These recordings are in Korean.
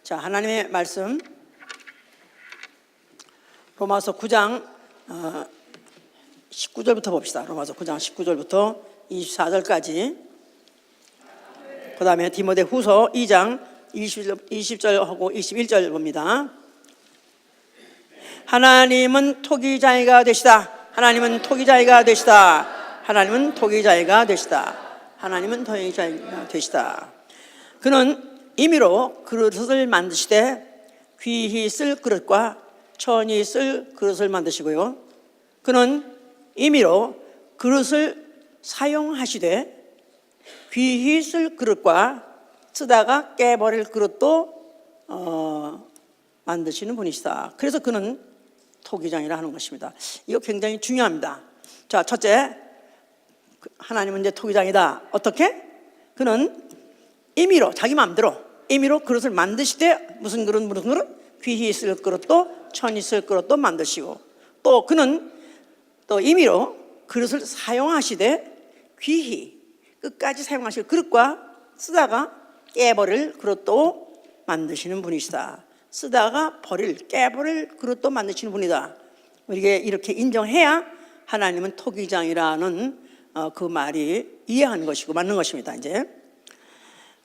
자, 하나님의 말씀 로마서 9장 19절부터 봅시다. 로마서 9장 19절부터 24절까지. 그 다음에 디모데후서 2장 20절하고 21절 봅니다. 하나님은 토기장이가 되시다. 하나님은 토기장이가 되시다. 하나님은 토기장이가 되시다. 하나님은 토기장이가 되시다. 그는 임의로 그릇을 만드시되 귀히 쓸 그릇과 천히 쓸 그릇을 만드시고요. 그는 임의로 그릇을 사용하시되 귀히 쓸 그릇과 쓰다가 깨버릴 그릇도 만드시는 분이시다. 그래서 그는 토기장이라 하는 것입니다. 이거 굉장히 중요합니다. 자, 첫째, 하나님은 이제 토기장이다. 어떻게? 그는 임의로, 자기 마음대로 임의로 그릇을 만드시되 무슨 그릇? 귀히 쓸 그릇도 천히 쓸 그릇도 만드시고, 또 그는 또 임의로 그릇을 사용하시되 귀히 끝까지 사용하실 그릇과 쓰다가 깨버릴 그릇도 만드시는 분이시다. 쓰다가 깨버릴 그릇도 만드시는 분이다. 우리가 이렇게 인정해야 하나님은 토기장이라는 그 말이 이해하는 것이고 맞는 것입니다. 이제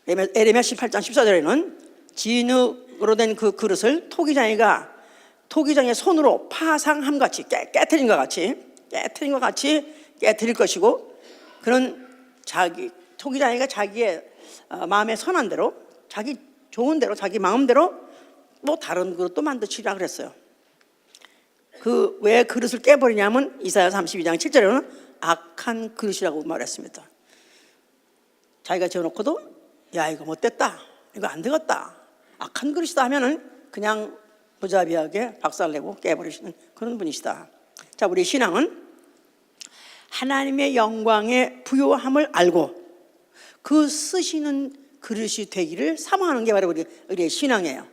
에레미야 18장 14절에는 진흙으로 된 그 그릇을 토기장의 손으로 파상함같이 깨트린 것 같이 깨트릴 것이고, 그는 토기장이가 자기의 마음에 선한 대로, 자기 좋은 대로, 자기 마음대로 뭐 다른 그릇도 만드시라 그랬어요. 그 왜 그릇을 깨버리냐면 이사야 32장 7절에는 악한 그릇이라고 말했습니다. 자기가 지어놓고도 야, 이거 못됐다, 이거 안 되겠다, 악한 그릇이다 하면은 그냥 무자비하게 박살내고 깨버리시는 그런 분이시다. 자, 우리 신앙은 하나님의 영광의 부요함을 알고 그 쓰시는 그릇이 되기를 사모하는 게 바로 우리의 신앙이에요.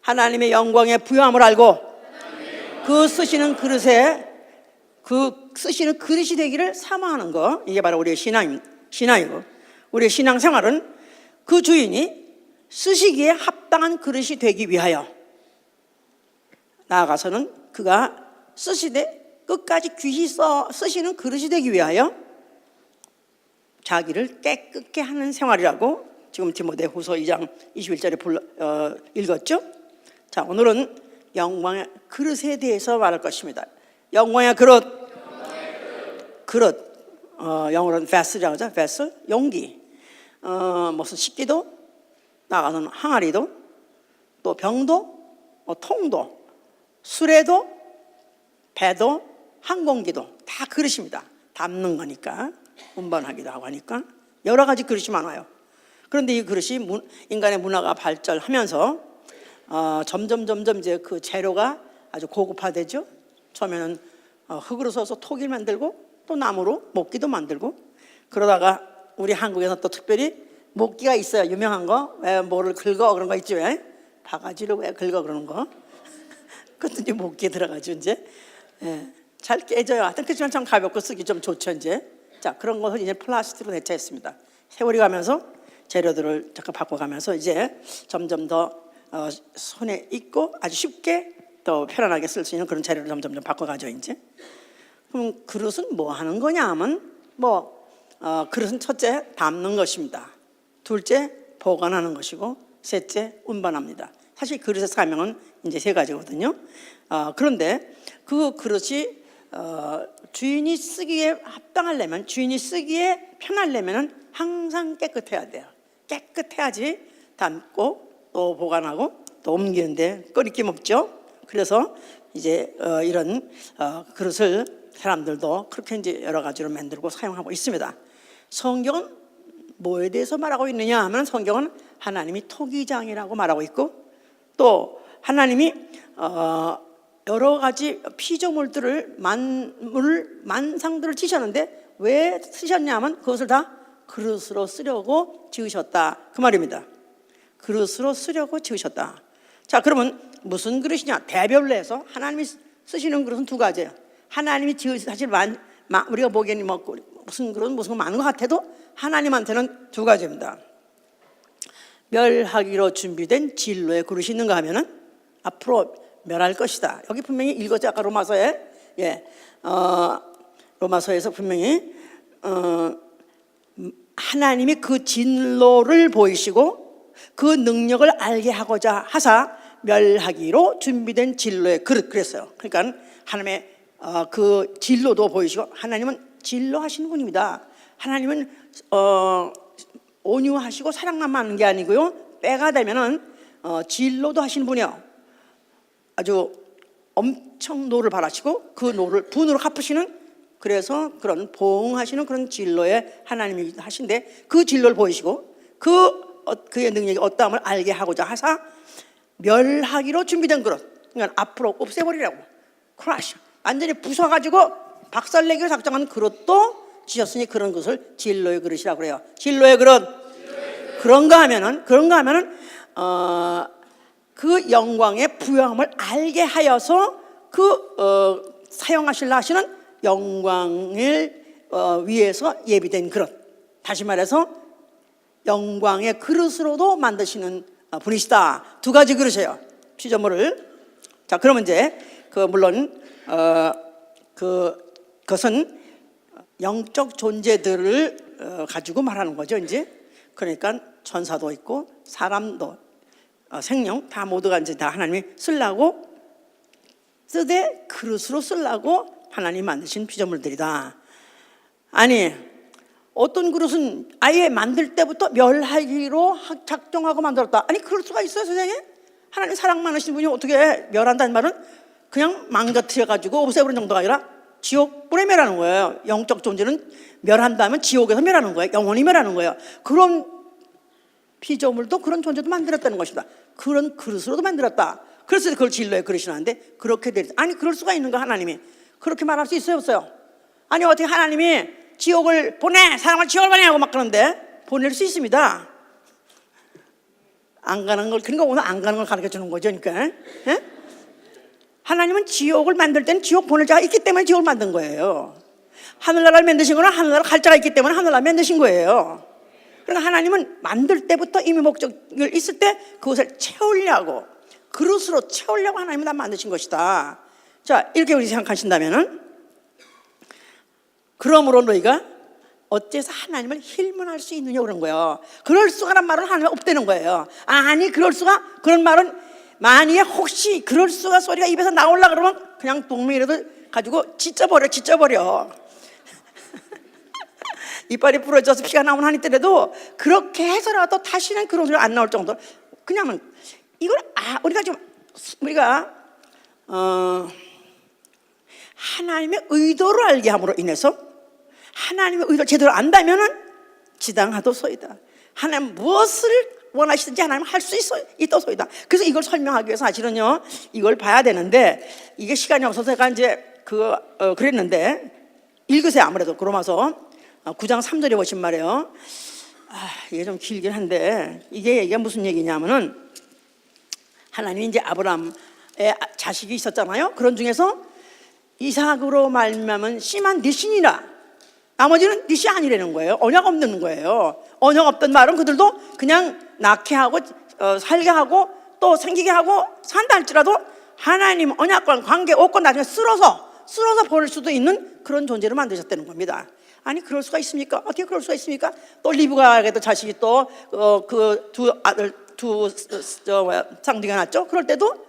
하나님의 영광의 부요함을 알고 그 쓰시는 그릇이 되기를 사모하는 거, 이게 바로 우리의 신앙이고, 우리의 신앙생활은 그 주인이 쓰시기에 합당한 그릇이 되기 위하여, 나아가서는 그가 쓰시되 끝까지 귀히 쓰시는 그릇이 되기 위하여 자기를 깨끗게 하는 생활이라고 지금 디모데후서 2장 21절에 읽었죠. 자, 오늘은 영광의 그릇에 대해서 말할 것입니다. 영광의 그릇, 영어로는 vessel이라고 하죠. vessel, 용기. 무슨 식기도, 나가서는 항아리도, 또 병도, 통도, 수레도, 배도, 항공기도 다 그릇입니다. 담는 거니까, 운반하기도 하고 하니까 여러 가지 그릇이 많아요. 그런데 이 그릇이 인간의 문화가 발전하면서 점점 이제 그 재료가 아주 고급화되죠. 처음에는 흙으로 써서 토기를 만들고, 또 나무로 목기도 만들고, 그러다가 우리 한국에서 또 특별히 목기가 있어요. 유명한 거. 왜 뭐를 긁어 그런 거 있지, 왜? 바가지로 왜 긁어 그러는 거. 그것도 이제 목기에 들어가죠, 이제. 잘 깨져요. 하여튼 그렇지만 참 가볍고 쓰기 좀 좋죠, 이제. 자, 그런 것을 이제 플라스틱으로 대체했습니다. 세월이 가면서 재료들을 잠깐 바꿔가면서 이제 점점 더 손에 익고 아주 쉽게 또 편안하게 쓸 수 있는 그런 재료를 점점 바꿔가죠, 이제. 그럼 그릇은 뭐 하는 거냐 하면 그릇은 첫째 담는 것입니다. 둘째 보관하는 것이고, 셋째 운반합니다. 사실 그릇의 사명은 이제 세 가지거든요. 그런데 그 그릇이 주인이 쓰기에 합당하려면, 주인이 쓰기에 편하려면 항상 깨끗해야 돼요. 깨끗해야지 담고 또 보관하고 또 옮기는데 꺼리낌 없죠. 그래서 이제 이런 그릇을 사람들도 그렇게 이제 여러 가지로 만들고 사용하고 있습니다. 성경은 뭐에 대해서 말하고 있느냐 하면, 성경은 하나님이 토기장이라고 말하고 있고, 또 하나님이 여러 가지 피조물들을 만상들을 지셨는데 왜 쓰셨냐 하면 그것을 다 그릇으로 쓰려고 지으셨다, 그 말입니다. 그릇으로 쓰려고 지으셨다. 자, 그러면 무슨 그릇이냐? 대별로 해서 하나님이 쓰시는 그릇은 두 가지예요. 하나님이 사실 우리가 보기에는 무슨 그릇 무슨 거 많은 것 같아도 하나님한테는 두 가지입니다. 멸하기로 준비된 진로의 그릇이 있는가 하면은 앞으로 멸할 것이다. 여기 분명히 읽었죠. 아까 로마서에. 로마서에서 분명히 하나님이 그 진로를 보이시고 그 능력을 알게 하고자 하사 멸하기로 준비된 진로의 그릇 그랬어요. 그러니까 하나님의 그 진로도 보이시고 하나님은 진로하시는 분입니다. 하나님은 온유하시고 사랑만 많은 게 아니고요. 때가 되면은 진로도 하시는 분이요. 아주 엄청 노를 바라시고 그 노를 분으로 갚으시는 그래서 그런 보응하시는 그런 진로의 하나님이 하신데 그 진로를 보이시고 그의 능력이 어떠함을 알게 하고자 하사 멸하기로 준비된 그릇. 그러니까 앞으로 없애버리라고. 크라시. 완전히 부숴가지고 박살내기로 작정한 그릇도 주셨으니 그런 것을 진로의 그릇이라고 그래요. 진로의 그릇. 그런가 하면은 그 영광의 부요함을 알게 하여서 사용하실라 하시는 영광을 위해서 예비된 그릇. 다시 말해서 영광의 그릇으로도 만드시는 분이시다. 두 가지 그릇이에요. 피조물을. 자, 그러면 이제 물론 그것은 영적 존재들을 가지고 말하는 거죠. 이제 그러니까 천사도 있고 사람도 생명 다 모두가 이제 다 하나님이 쓰려고 쓰되 그릇으로 쓰려고 하나님 만드신 피조물들이다. 아니 어떤 그릇은 아예 만들 때부터 멸하기로 작정하고 만들었다. 아니 그럴 수가 있어요, 세상에? 하나님 사랑 많으신 분이 어떻게 멸한다는 말은 그냥 망가뜨려가지고 없애버리는 정도가 아니라 지옥불에 멸하는 거예요. 영적 존재는 멸한다면 지옥에서 멸하는 거예요. 영원히 멸하는 거예요. 그런 피조물도 그런 존재도 만들었다는 것입니다. 그런 그릇으로도 만들었다. 그래서 그걸 진로의 그릇이라는데 그렇게 되지. 아니 그럴 수가 있는가? 하나님이 그렇게 말할 수 있어요, 없어요? 아니 어떻게 하나님이 지옥을 보내, 사람을 지옥을 보내고 막 그러는데 보낼 수 있습니다. 안 가는 걸, 그러니까 오늘 안 가는 걸 가르쳐 주는 거죠. 그러니까 하나님은 지옥을 만들 때는 지옥 보낼 자가 있기 때문에 지옥을 만든 거예요. 하늘나라를 만드신 거는 하늘나라 갈 자가 있기 때문에 하늘나라 만드신 거예요. 그러니까 하나님은 만들 때부터 이미 목적이 있을 때 그것을 채우려고, 그릇으로 채우려고 하나님은 다 만드신 것이다. 자, 이렇게 우리 생각하신다면은, 그러므로 너희가 어째서 하나님을 힐문할 수 있느냐 그런 거예요. 그럴 수가란 말은 하나님 없다는 거예요. 아니 그럴 수가, 그런 말은 만약에 혹시 그럴 수가 소리가 입에서 나오려 그러면 그냥 동명이라도 가지고 찢어버려. 이빨이 부러져서 피가 나오는 한 있더라도 그렇게 해서라도 다시는 그런 소리가 안 나올 정도로 그냥은 이걸 우리가 하나님의 의도를 알게 함으로 인해서 하나님의 의도를 제대로 안다면은 지당하도소이다. 하나님 무엇을 원하시든지 하나님 할 수 있도소이다. 그래서 이걸 설명하기 위해서 사실은요 이걸 봐야 되는데 이게 시간이 없어서 제가 이제 그랬는데 읽으세요. 아무래도 로마서 9장 3절에 보신 말이에요. 이게 좀 길긴 한데 이게 무슨 얘기냐면은 하나님이 이제 아브라함의 자식이 있었잖아요. 그런 중에서 이삭으로 말미암은 씨만 네 신이라, 나머지는 네 씨 아니라는 거예요. 언약 없는 거예요. 언약 없던 말은 그들도 그냥 낳게 하고 살게 하고 또 생기게 하고 산다 할지라도 하나님 언약과는 관계 없고 나중에 쓸어서 버릴 수도 있는 그런 존재로 만드셨다는 겁니다. 아니 그럴 수가 있습니까? 어떻게 그럴 수가 있습니까? 또 리브가에도 자식이 또 그 두 아들 쌍둥이가 낳았죠. 그럴 때도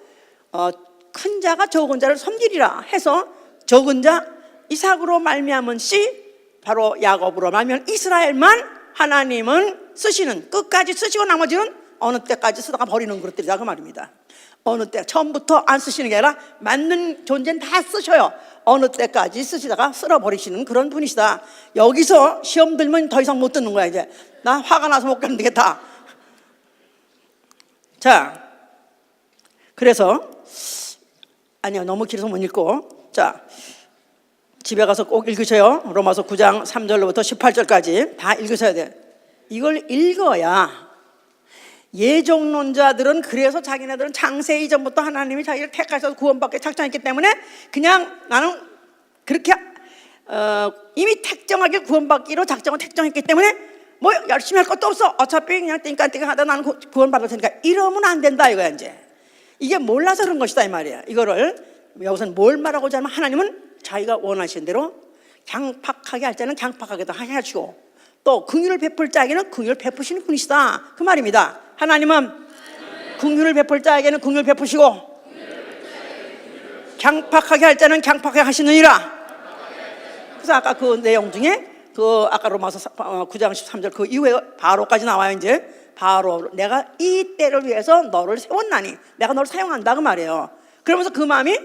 큰 자가 적은 자를 섬기리라 해서 적은 자 이삭으로 말미암은 씨, 바로 야곱으로 말미암은 이스라엘만 하나님은 쓰시는, 끝까지 쓰시고 나머지는 어느 때까지 쓰다가 버리는 그릇들이다 그 말입니다. 어느 때 처음부터 안 쓰시는 게 아니라 맞는 존재는 다 쓰셔요. 어느 때까지 쓰시다가 쓸어버리시는 그런 분이시다. 여기서 시험 들면 더 이상 못 듣는 거야. 이제 나 화가 나서 못 가는 되겠다. 자, 그래서 아니요 너무 길어서 못 읽고, 자 집에 가서 꼭 읽으셔요. 로마서 9장 3절로부터 18절까지 다 읽으셔야 돼. 이걸 읽어야 예정론자들은, 그래서 자기네들은 창세 이전부터 하나님이 자기를 택하셔서 구원받게 작정했기 때문에 그냥 나는 그렇게 이미 택정하게 구원받기로 작정을 택정했기 때문에 뭐 열심히 할 것도 없어. 어차피 그냥 띵까띵까 하다 나는 구원받을 테니까 이러면 안 된다 이거야. 이제 이게 몰라서 그런 것이다 이 말이야. 이거를 여기서는 뭘 말하고자 하면 하나님은 자기가 원하시는 대로 강팍하게 할 때는 강팍하게도 하시고 또 긍휼을 베풀 자에게는 긍휼을 베푸시는 분이시다 그 말입니다. 하나님은 긍휼을 베풀 자에게는 긍휼을 베푸시고 강팍하게 할 때는 강팍하게 하시느니라. 그래서 아까 그 내용 중에 그 아까 로마서 9장 13절 그 이후에 바로까지 나와요. 이제 바로 내가 이 때를 위해서 너를 세웠나니 내가 너를 사용한다 그 말이에요. 그러면서 그 마음이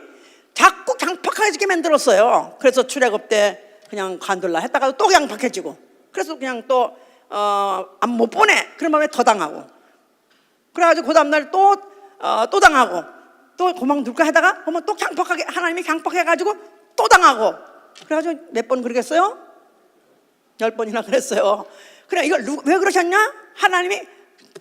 자꾸 강팍하게 만들었어요. 그래서 출애굽 때 그냥 관둘라 했다가 또 강팍해지고 그래서 그냥 또 못 보내 그런 마음에 더 당하고 그래가지고 그 다음날 또 당하고 또 고망둘까 하다가 보면 또 강팍하게 하나님이 강팍해가지고 또 당하고 그래가지고 몇 번 그러겠어요? 10번이나 그랬어요. 그래 이걸 왜 그러셨냐? 하나님이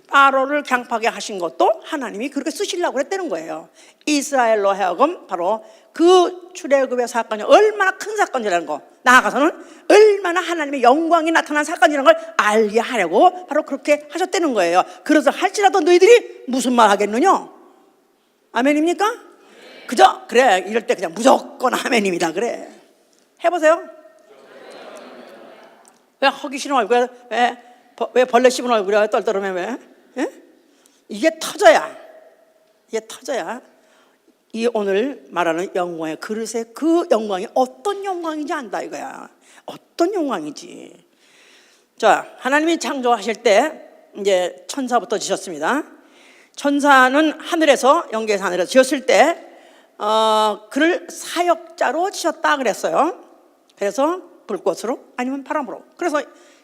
바로를 강팍하게 하신 것도 하나님이 그렇게 쓰시려고 했다는 거예요. 이스라엘로 하여금 바로 그 출애굽의 사건이 얼마나 큰 사건이라는 거, 나아가서는 얼마나 하나님의 영광이 나타난 사건이라는 걸 알게 하려고 바로 그렇게 하셨다는 거예요. 그래서 할지라도 너희들이 무슨 말 하겠느냐? 아멘입니까? 그죠? 그래 이럴 때 그냥 무조건 아멘입니다. 그래 해보세요. 왜 허기 싫은 얼굴에 왜 벌레 씹은 얼굴에 떨떠름해 왜? 예? 이게 터져야 이 오늘 말하는 영광의 그릇에 그 영광이 어떤 영광인지 안다 이거야. 어떤 영광이지. 자, 하나님이 창조하실 때 이제 천사부터 지셨습니다. 천사는 하늘에서 영계에서 하늘에서 지었을 때 그를 사역자로 지었다 그랬어요. 그래서 불꽃으로 아니면 바람으로. 그래서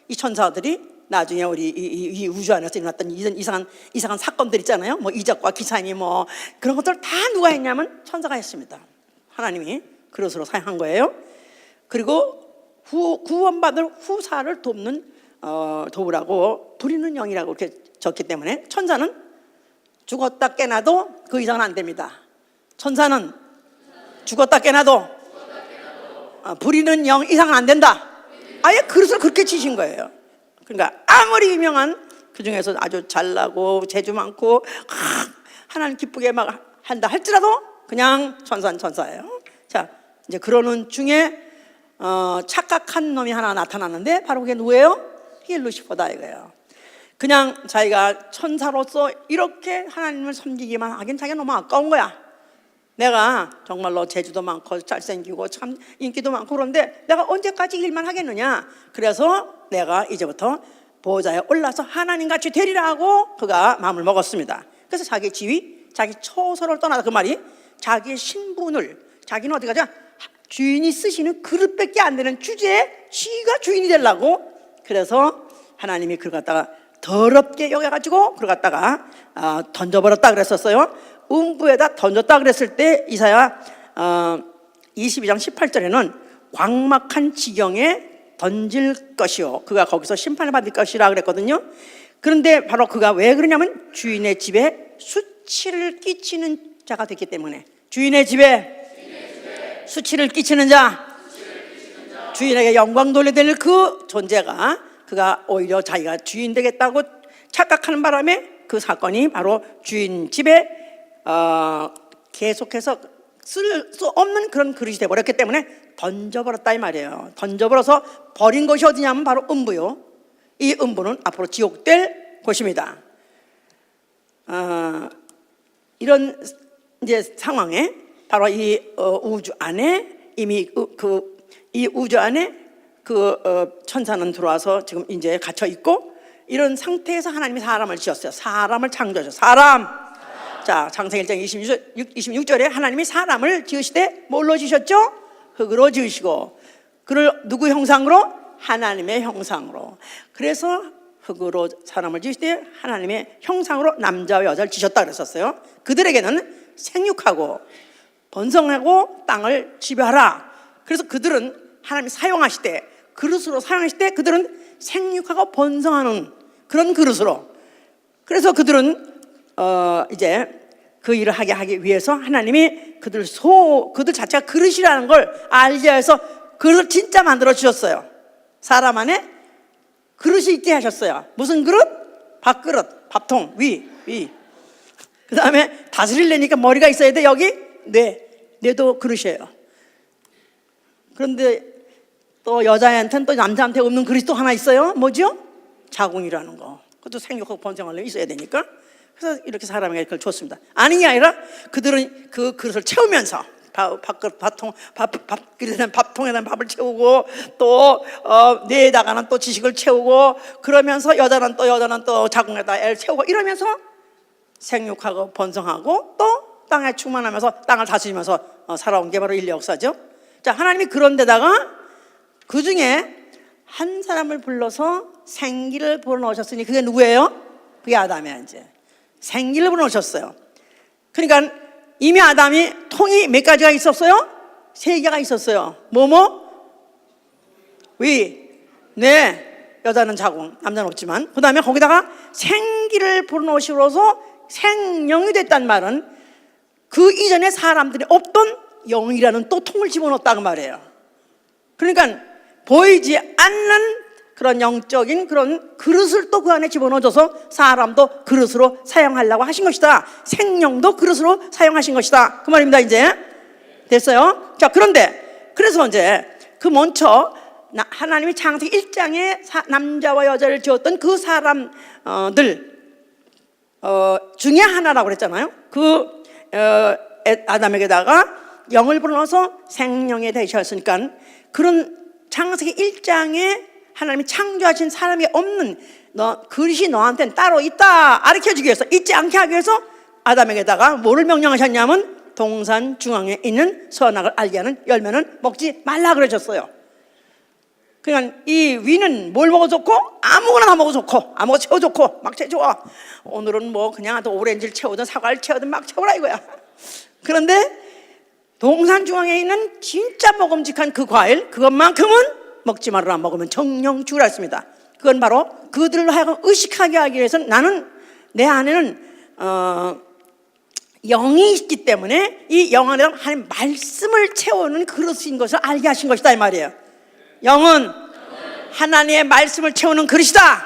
이 천사들이 나중에 우리 이 우주 안에서 일어났던 이상한 사건들 있잖아요. 뭐 이적과 기사니 뭐 그런 것들 다 누가 했냐면 천사가 했습니다. 하나님이 그릇으로 사용한 거예요. 그리고 구원받을 후사를 도우라고 부리는 영이라고 이렇게 적기 때문에 천사는 죽었다 깨나도 그 이상은 안 됩니다. 천사는 죽었다 깨나도 부리는 영 이상은 안 된다. 아예 그릇을 그렇게 치신 거예요. 그러니까 아무리 유명한 그 중에서 아주 잘나고 재주 많고 하나님 기쁘게 막 한다 할지라도 그냥 천사는 천사예요. 자, 이제 그러는 중에 착각한 놈이 하나 나타났는데 바로 그게 누구예요? 이게 루시퍼다 이거예요. 그냥 자기가 천사로서 이렇게 하나님을 섬기기만 하긴 자기가 너무 아까운 거야. 내가 정말로 재주도 많고 잘생기고 참 인기도 많고 그런데 내가 언제까지 일만 하겠느냐. 그래서 내가 이제부터 보좌에 올라서 하나님같이 되리라 하고 그가 마음을 먹었습니다. 그래서 자기 지위, 자기 처소를 떠나서 그 말이 자기의 신분을 자기는 어디 가자 주인이 쓰시는 그릇밖에 안 되는 주제에 지가 주인이 되려고 그래서 하나님이 그걸 갖다가 더럽게 여겨가지고 그걸 갖다가 던져버렸다 그랬었어요. 음부에다 던졌다 그랬을 때 이사야 22장 18절에는 광막한 지경에 던질 것이요 그가 거기서 심판을 받을 것이라 그랬거든요. 그런데 바로 그가 왜 그러냐면 주인의 집에 수치를 끼치는 자가 됐기 때문에 주인의 집에 수치를 끼치는 자 주인에게 영광 돌려드릴 그 존재가 그가 오히려 자기가 주인 되겠다고 착각하는 바람에 그 사건이 바로 주인 집에 계속해서 쓸 수 없는 그런 그릇이 되어버렸기 때문에 던져버렸다 이 말이에요. 던져버려서 버린 것이 어디냐면 바로 음부요. 이 음부는 앞으로 지옥될 곳입니다. 이런 이제 상황에 바로 이 우주 안에 이미 이 우주 안에 천사는 들어와서 지금 이제 갇혀 있고 이런 상태에서 하나님이 사람을 지었어요. 사람을 창조하셨어요. 사람. 자, 창세기 1장 26절에 하나님이 사람을 지으시되 뭘로 지으셨죠? 흙으로 지으시고 그를 누구 형상으로? 하나님의 형상으로. 그래서 흙으로 사람을 지으시되 하나님의 형상으로 남자와 여자를 지으셨다 그랬었어요. 그들에게는 생육하고 번성하고 땅을 지배하라. 그래서 그들은 하나님이 사용하실 때 그릇으로 사용하실 때 그들은 생육하고 번성하는 그런 그릇으로. 그래서 그들은 이제 그 일을 하기 위해서 하나님이 그들 자체가 그릇이라는 걸 알게 해서 그릇을 진짜 만들어 주셨어요. 사람 안에 그릇이 있게 하셨어요. 무슨 그릇? 밥그릇, 밥통, 위. 그 다음에 다스리려니까 머리가 있어야 돼. 여기 뇌도 그릇이에요. 그런데 또 여자한테는 또 남자한테 없는 그릇이 또 하나 있어요. 뭐죠? 자궁이라는 거. 그것도 생육하고 번성하려면 있어야 되니까. 그래서 이렇게 사람에게 그걸 줬습니다. 아닌 게 아니라 그들은 그 그릇을 채우면서 밥그릇, 밥통에다 밥을 채우고 또 뇌에다가는 또 지식을 채우고 그러면서 여자는 또 자궁에다 애를 채우고 이러면서 생육하고 번성하고 또 땅에 충만하면서 땅을 다스리면서 살아온 게 바로 인류 역사죠. 자, 하나님이 그런 데다가 그 중에 한 사람을 불러서 생기를 불어넣으셨으니 그게 누구예요? 그게 아담이야. 이제 생기를 불어넣으셨어요. 그러니까 이미 아담이 통이 몇 가지가 있었어요? 3개가 있었어요. 위, 뇌, 여자는 자궁, 남자는 없지만. 그 다음에 거기다가 생기를 불어넣으시고서 생명이 됐단 말은 그 이전에 사람들이 없던 영이라는 또 통을 집어넣었다고 말이에요. 그러니까 보이지 않는 그런 영적인 그런 그릇을 또 그 안에 집어넣어줘서 사람도 그릇으로 사용하려고 하신 것이다. 생명도 그릇으로 사용하신 것이다. 그 말입니다. 이제 됐어요? 자, 그런데 그래서 이제 그 먼저 하나님이 창세기 1장에 남자와 여자를 지었던 그 사람들 중에 하나라고 그랬잖아요. 아담에게다가 영을 불어넣어서 생명에 대시하셨으니까 그런 창세기 1장에 하나님이 창조하신 사람이 없는 그릇이 너한테는 따로 있다 가르쳐주기 위해서, 잊지 않게 하기 위해서 아담에게다가 뭐를 명령하셨냐면 동산 중앙에 있는 선악을 알게 하는 열매는 먹지 말라 그러셨어요. 그러니까 이 위는 뭘 먹어 좋고? 아무거나 다 먹어 좋고, 아무거나 채워 좋고, 막 채워 좋아. 오늘은 뭐 그냥 또 오렌지를 채우든 사과를 채우든 막 채우라 이거야. 그런데 동산 중앙에 있는 진짜 먹음직한 그 과일, 그것만큼은 먹지 말아라. 먹으면 정령 죽으라 했습니다. 그건 바로 그들로 하여금 의식하게 하기 위해서 나는 내 안에는 영이 있기 때문에 이 영 안에 하나님 말씀을 채우는 그릇인 것을 알게 하신 것이다 이 말이에요. 영은 하나님의 말씀을 채우는 그릇이다.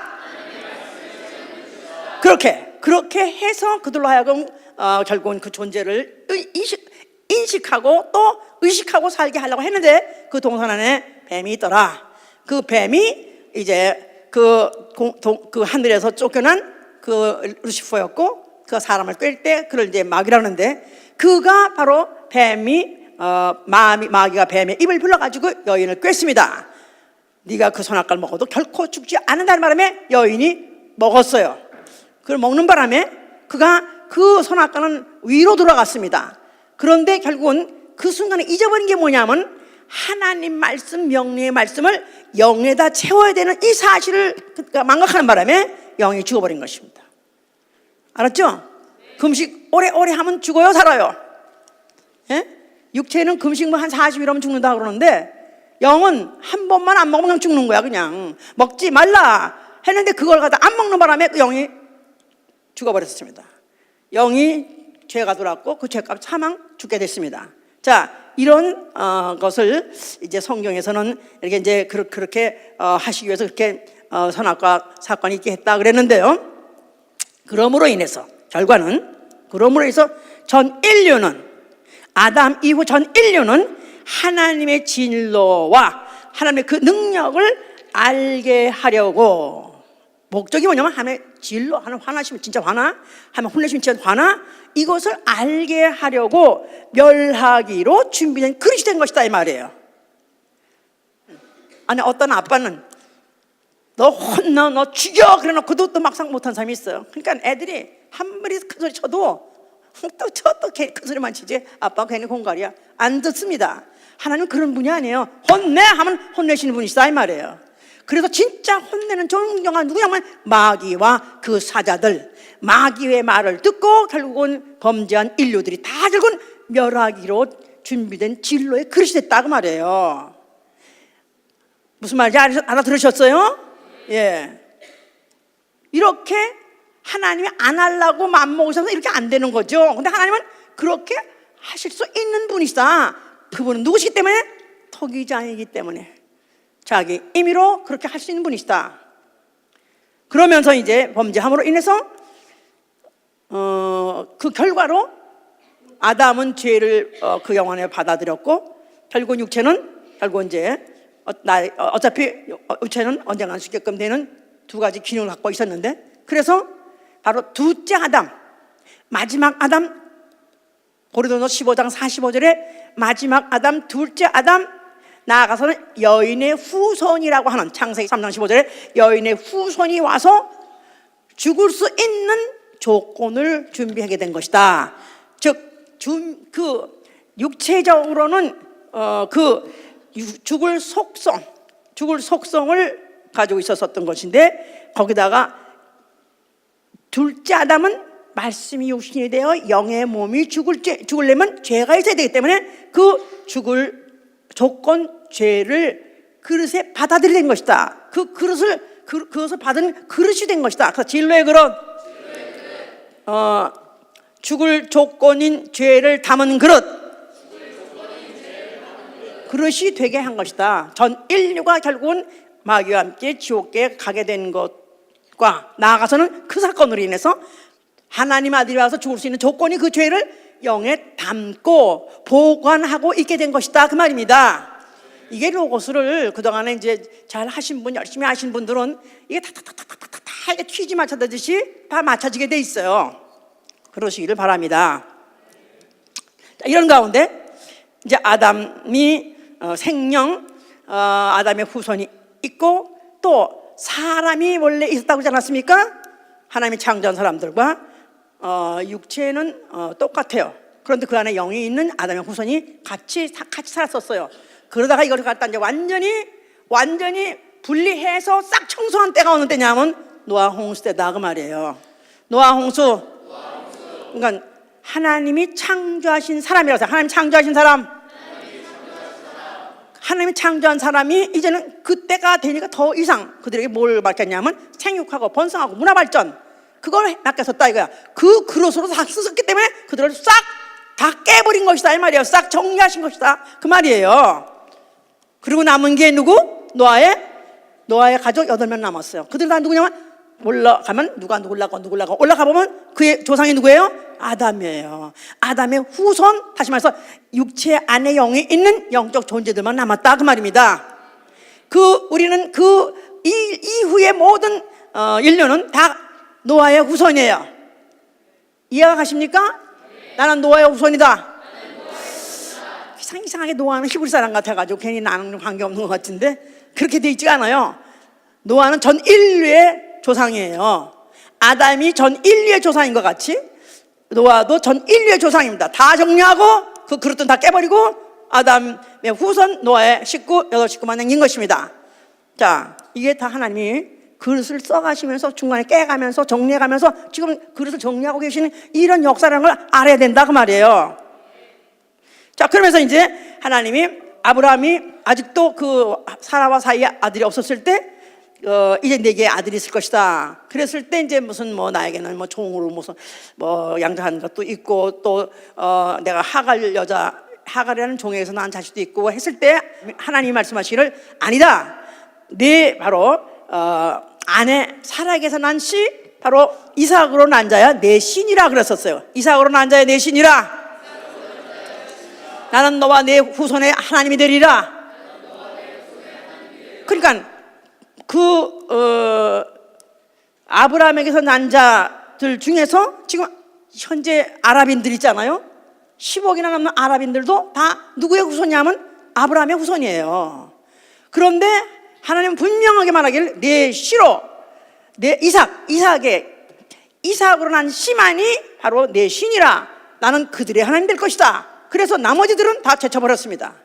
그렇게 해서 그들로 하여금 결국은 그 존재를 인식하고 또 의식하고 살게 하려고 했는데 그 동산 안에 뱀이 있더라. 그 뱀이 이제 그 하늘에서 쫓겨난 그 루시퍼였고, 그 사람을 꿰 때 그를 이제 마귀라고 하는데, 그가 바로 마귀가 뱀의 입을 불러가지고 여인을 꿰습니다. 네가 그 선악과를 먹어도 결코 죽지 않는다는 바람에 여인이 먹었어요. 그걸 먹는 바람에 그가 그 선악과는 위로 돌아갔습니다. 그런데 결국은 그 순간에 잊어버린 게 뭐냐면 하나님 말씀, 명령의 말씀을 영에다 채워야 되는 이 사실을 망각하는 바람에 영이 죽어버린 것입니다. 알았죠? 금식 오래오래 하면 죽어요, 살아요? 예? 육체는 금식 뭐 한 40일 하면 죽는다 그러는데 영은 한 번만 안 먹으면 죽는 거야. 그냥 먹지 말라 했는데 그걸 갖다 안 먹는 바람에 그 영이 죽어버렸습니다. 영이 죄가 들어왔고 그 죄값 사망 죽게 됐습니다. 자, 이런 것을 이제 성경에서는 이렇게 이제 그렇게 하시기 위해서 그렇게 선악과 사건이 있게 했다 그랬는데요. 그러므로 인해서 전 인류는, 아담 이후 전 인류는 하나님의 진로와 하나님의 그 능력을 알게 하려고, 목적이 뭐냐면 하나님의 진로, 하나님 화나시면 진짜 화나, 하나님 혼내시면 진짜 화나, 이것을 알게 하려고 멸하기로 준비된 그릇이 된 것이다 이 말이에요. 아니, 어떤 아빠는 너 혼나, 너 죽여 그래놓고도 또 막상 못한 사람이 있어요. 그러니까 애들이 한마리 큰 소리 쳐도 또 큰 소리만 치지 아빠가 괜히 공갈이야 안 듣습니다. 하나님은 그런 분이 아니에요. 혼내 하면 혼내시는 분이시다 이 말이에요. 그래서 진짜 혼내는 존경가 누구냐면 마귀와 그 사자들, 마귀의 말을 듣고 결국은 범죄한 인류들이 다 결국은 멸하기로 준비된 진로의 그릇이 됐다고 말이에요. 무슨 말인지 알아들으셨어요? 예. 이렇게 하나님이 안 하려고 맘먹으셔서 이렇게 안 되는 거죠. 근데 하나님은 그렇게 하실 수 있는 분이시다. 그분은 누구시기 때문에? 토기장이기 때문에 자기 임의로 그렇게 할 수 있는 분이시다. 그러면서 이제 범죄함으로 인해서 그 결과로 아담은 죄를 그 영혼에 받아들였고, 결국 육체는 결국 이제 어차피 육체는 언젠가 죽게끔 되는 두 가지 기능을 갖고 있었는데, 그래서 바로 둘째 아담, 마지막 아담, 고린도서 15장 45절에 마지막 아담, 둘째 아담, 나아가서는 여인의 후손이라고 하는, 창세기 3장 15절에 여인의 후손이 와서 죽을 수 있는 조건을 준비하게 된 것이다. 즉 그 육체적으로는 죽을 속성을 가지고 있었던 것인데, 거기다가 둘째 아담은 말씀이 육신이 되어 영의 몸이 죽으려면 죄가 있어야 되기 때문에 그 죽을 조건, 죄를 그릇에 받아들이게 된 것이다. 그것을 받은 그릇이 된 것이다. 그래서 진로의 그릇, 죽을 조건인 죄를 담은 그릇이 되게 한 것이다. 전 인류가 결국은 마귀와 함께 지옥에 가게 된 것과 나아가서는 그 사건으로 인해서 하나님 아들이 와서 죽을 수 있는 조건이 그 죄를 영에 담고 보관하고 있게 된 것이다, 그 말입니다. 이게 로고스를 그동안에 이제 잘 하신 분, 열심히 하신 분들은 이게 다 이게 퀴즈 맞춰듯이 다 맞춰지게 돼 있어요. 그러시기를 바랍니다. 이런 가운데 이제 아담이 생명, 아담의 후손이 있고, 또 사람이 원래 있었다고 하지 않았습니까? 하나님이 창조한 사람들과 육체는 똑같아요. 그런데 그 안에 영이 있는 아담의 후손이 같이 살았었어요. 그러다가 이걸 갖다 이제 완전히 분리해서 싹 청소한 때가 어느 때냐면 노아 홍수 때다, 그 말이에요. 노아 홍수. 그러니까 하나님이 창조하신 사람이라서, 하나님 창조하신 사람, 하나님이 창조한 사람이 이제는 그때가 되니까 더 이상 그들에게 뭘 맡겼냐면 생육하고 번성하고 문화 발전, 그걸 맡겼었다 이거야. 그 그릇으로 다 쓰셨기 때문에 그들을 싹 다 깨버린 것이다 이 말이에요. 싹 정리하신 것이다 그 말이에요. 그리고 남은 게 누구? 노아의 가족 8명 남았어요. 그들 다 누구냐면, 올라가면 누가 누굴라고 올라가 보면 그의 조상이 누구예요? 아담이에요. 아담의 후손, 다시 말해서 육체 안에 영이 있는 영적 존재들만 남았다 그 말입니다. 우리는 이후의 모든 인류는 다 노아의 후손이에요. 이해가 가십니까? 나는 노아의 후손이다. 이상하게 노아는 히브리 사람 같아가지고 괜히 나는 관계없는 것 같은데 그렇게 돼 있지가 않아요. 노아는 전 인류의 조상이에요. 아담이 전 인류의 조상인 것 같이 노아도 전 인류의 조상입니다. 다 정리하고 그 그릇은 다 깨버리고 아담의 후손 노아의 식구 8식구만 남긴 것입니다. 자, 이게 다 하나님이 그릇을 써가시면서 중간에 깨가면서 정리해가면서 지금 그릇을 정리하고 계시는 이런 역사라는 걸 알아야 된다 그 말이에요. 자, 그러면서 이제 하나님이 아브라함이 아직도 그 사라와 사이에 아들이 없었을 때 이제 내게 아들이 있을 것이다. 그랬을 때 이제 무슨 나에게는 종으로 무슨 양자한 것도 있고 또 내가 하갈이라는 종에게서 난 자식도 있고 했을 때 하나님이 말씀하시기를 아니다. 네 바로 아내 사라에게서 난 씨 바로 이삭으로 난 자야 내 신이라 그랬었어요. 이삭으로 난 자야 내 신이라. 나는 너와 내 후손의 하나님이 되리라. 그러니까 아브라함에게서 난 자들 중에서 지금 현재 아랍인들 있잖아요. 10억이나 넘는 아랍인들도 다 누구의 후손이냐면 아브라함의 후손이에요. 그런데 하나님은 분명하게 말하기를 내 씨로 내 이삭으로 난 씨만이 바로 내 신이라. 나는 그들의 하나님 될 것이다. 그래서 나머지들은 다 제쳐버렸습니다.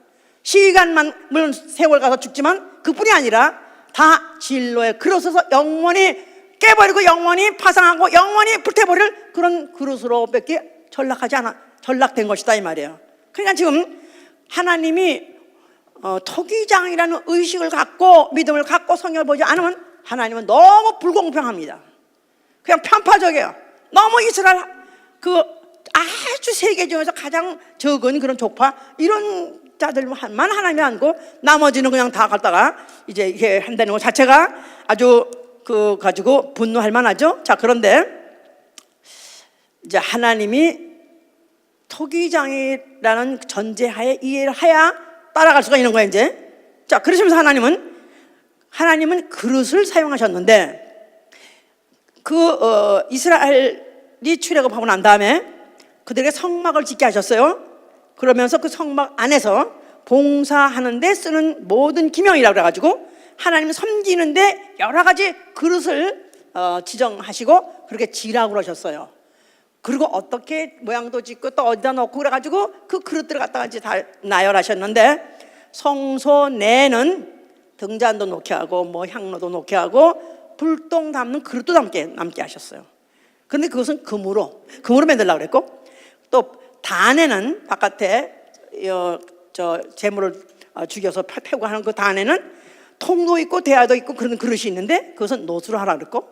시간만 물론 세월 가서 죽지만 그뿐이 아니라 다 진로에 그릇에서 영원히 깨버리고 영원히 파상하고 영원히 불태버릴 그런 그릇으로 밖에 전락된 것이다 이 말이에요. 그러니까 지금 하나님이 토기장이라는 의식을 갖고 믿음을 갖고 성경을 보지 않으면 하나님은 너무 불공평합니다. 그냥 편파적이에요. 너무 이스라엘 아주 세계 중에서 가장 적은 그런 족파 이런 자들만 하나님이 안고 나머지는 그냥 다 갖다가 이제 이렇게 한다는 것 자체가 아주 그 가지고 분노할 만하죠. 자, 그런데 이제 하나님이 토기장이라는 전제하에 이해를 해야 따라갈 수가 있는 거예요, 이제. 자, 그러시면서 하나님은 그릇을 사용하셨는데, 이스라엘이 출애굽하고 난 다음에 그들에게 성막을 짓게 하셨어요. 그러면서 그 성막 안에서 봉사하는데 쓰는 모든 기명이라고 그래가지고 하나님을 섬기는데 여러 가지 그릇을 지정하시고 그렇게 지라고 그러셨어요. 그리고 어떻게 모양도 짓고 또 어디다 놓고 그래가지고 그 그릇들을 갖다가 이제 다 나열하셨는데, 성소 내는 등잔도 놓게 하고 뭐 향로도 놓게 하고 불똥 담는 그릇도 남게 하셨어요. 그런데 그것은 금으로 만들려고 그랬고, 또 단에는 바깥에 재물을 죽여서 패고 하는 그 단에는 통도 있고 대야도 있고 그런 그릇이 있는데 그것은 노수로 하라 그랬고,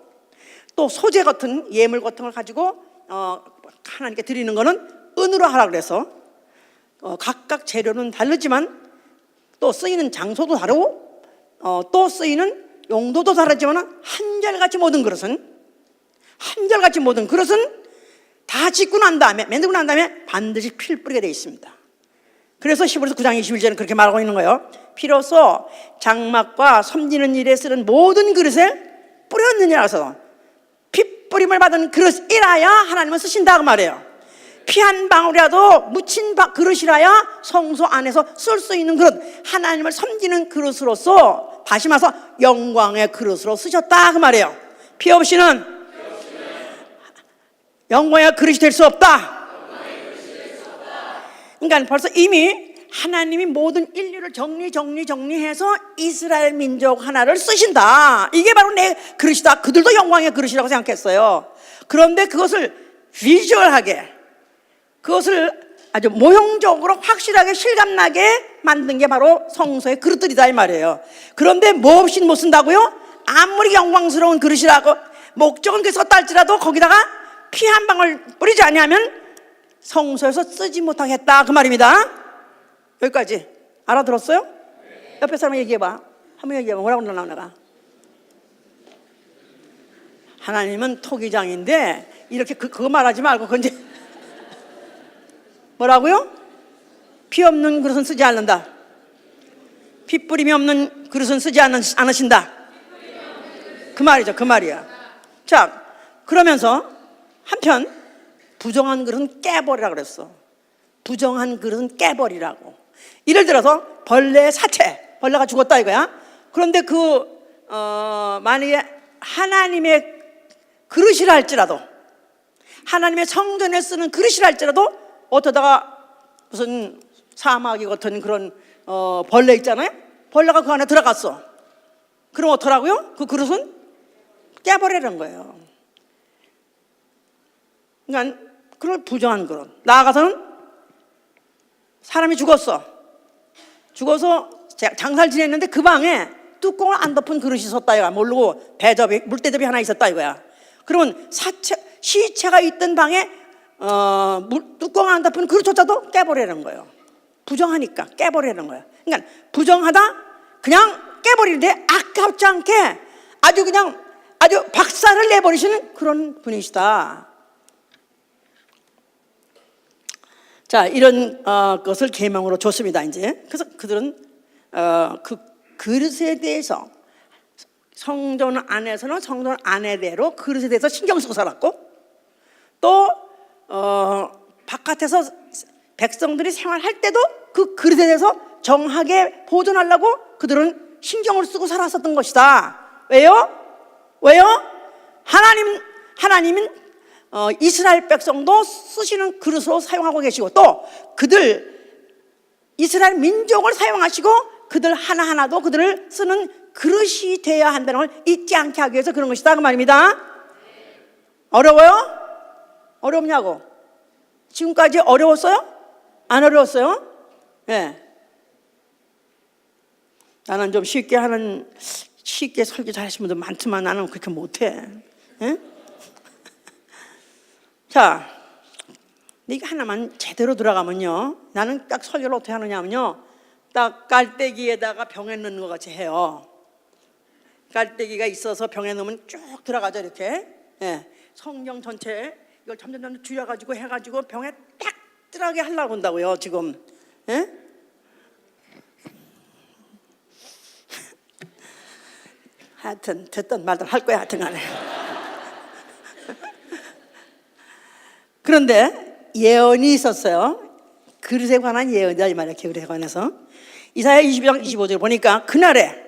또 소재 같은 예물 같은 걸 가지고 하나님께 드리는 거는 은으로 하라 그래서 각각 재료는 다르지만 또 쓰이는 장소도 다르고 또 쓰이는 용도도 다르지만 한결같이 모든 그릇은 다 만들고 난 다음에 반드시 피를 뿌리게 되어 있습니다. 그래서 히브리서 9장 21절은 그렇게 말하고 있는 거예요. 피로써 장막과 섬기는 일에 쓰는 모든 그릇에 뿌렸느니라 해서 피 뿌림을 받은 그릇이라야 하나님은 쓰신다 그 말이에요. 피 한 방울이라도 묻힌 그릇이라야 성소 안에서 쓸 수 있는 그릇, 하나님을 섬기는 그릇으로서 다시 말해서 영광의 그릇으로 쓰셨다 그 말이에요. 피 없이는 영광의 그릇이 될 수 없다. 그러니까 벌써 이미 하나님이 모든 인류를 정리해서 이스라엘 민족 하나를 쓰신다. 이게 바로 내 그릇이다. 그들도 영광의 그릇이라고 생각했어요. 그런데 그것을 비주얼하게, 그것을 아주 모형적으로 확실하게 실감나게 만든 게 바로 성소의 그릇들이다 이 말이에요. 그런데 뭐 없이 못 쓴다고요? 아무리 영광스러운 그릇이라고 목적은 그렇게 썼다 할지라도 거기다가 피 한 방울 뿌리지 않으면 성소에서 쓰지 못하겠다 그 말입니다. 여기까지 알아들었어요? 옆에 사람 얘기해봐. 한번 얘기해봐. 뭐라고 나와 내가? 하나님은 토기장인데 이렇게 그거 말하지 말고 그건 뭐라고요? 피 없는 그릇은 쓰지 않는다. 피 뿌림이 없는 그릇은 쓰지 않으신다. 그 말이죠. 그 말이야. 자, 그러면서 한편 부정한 그릇은 깨버리라고 그랬어. 부정한 그릇은 깨버리라고. 예를 들어서 벌레의 사체, 벌레가 죽었다 이거야. 그런데 만약에 하나님의 그릇이라 할지라도, 하나님의 성전에 쓰는 그릇이라 할지라도 어쩌다가 무슨 사마귀 같은 그런 벌레 있잖아요. 벌레가 그 안에 들어갔어. 그럼 어떡하라고요? 그 그릇은 깨버리는 거예요. 그러니까 그걸 부정한 그릇. 나아가서는 사람이 죽어서 장사를 지냈는데 그 방에 뚜껑을 안 덮은 그릇이 있었다 이거야. 모르고 물대접이 하나 있었다 이거야. 그러면 시체가 있던 방에 뚜껑 안 덮은 그릇조차도 깨버리는 거예요. 부정하니까 깨버리는 거예요. 그러니까 부정하다 그냥 깨버리는데 아깝지 않게 아주 박살을 내버리시는 그런 분이시다. 자, 이런 것을 계명으로 줬습니다. 이제 그래서 그들은 그 그릇에 대해서 성전 안에서는 성전 안에대로 그릇에 대해서 신경 쓰고 살았고, 또 바깥에서 백성들이 생활할 때도 그 그릇에 대해서 정하게 보존하려고 그들은 신경을 쓰고 살았었던 것이다. 왜요? 하나님은 이스라엘 백성도 쓰시는 그릇으로 사용하고 계시고, 또 이스라엘 민족을 사용하시고 그들 하나하나도 그들을 쓰는 그릇이 되어야 한다는 걸 잊지 않게 하기 위해서 그런 것이다 그 말입니다. 어려워요? 어렵냐고? 지금까지 어려웠어요? 안 어려웠어요? 네. 나는 좀 쉽게 설교 잘하시는 분들 많지만 나는 그렇게 못해. 네? 자, 이거 하나만 제대로 들어가면요, 나는 딱 설교를 어떻게 하느냐면요, 딱 깔때기에다가 병에 넣는 것 같이 해요. 깔때기가 있어서 병에 넣으면 쭉 들어가죠 이렇게. 예. 성경 전체에 이걸 점점 줄여가지고 해가지고 병에 딱 들어가게 하려고 한다고요 지금. 예? 하여튼 됐든 말든 할 거야 하여튼 간에. 그런데 예언이 있었어요. 그릇에 관한 예언이다 이 말이에요. 그릇에 관해서 이사야 22장 25절 보니까 그날에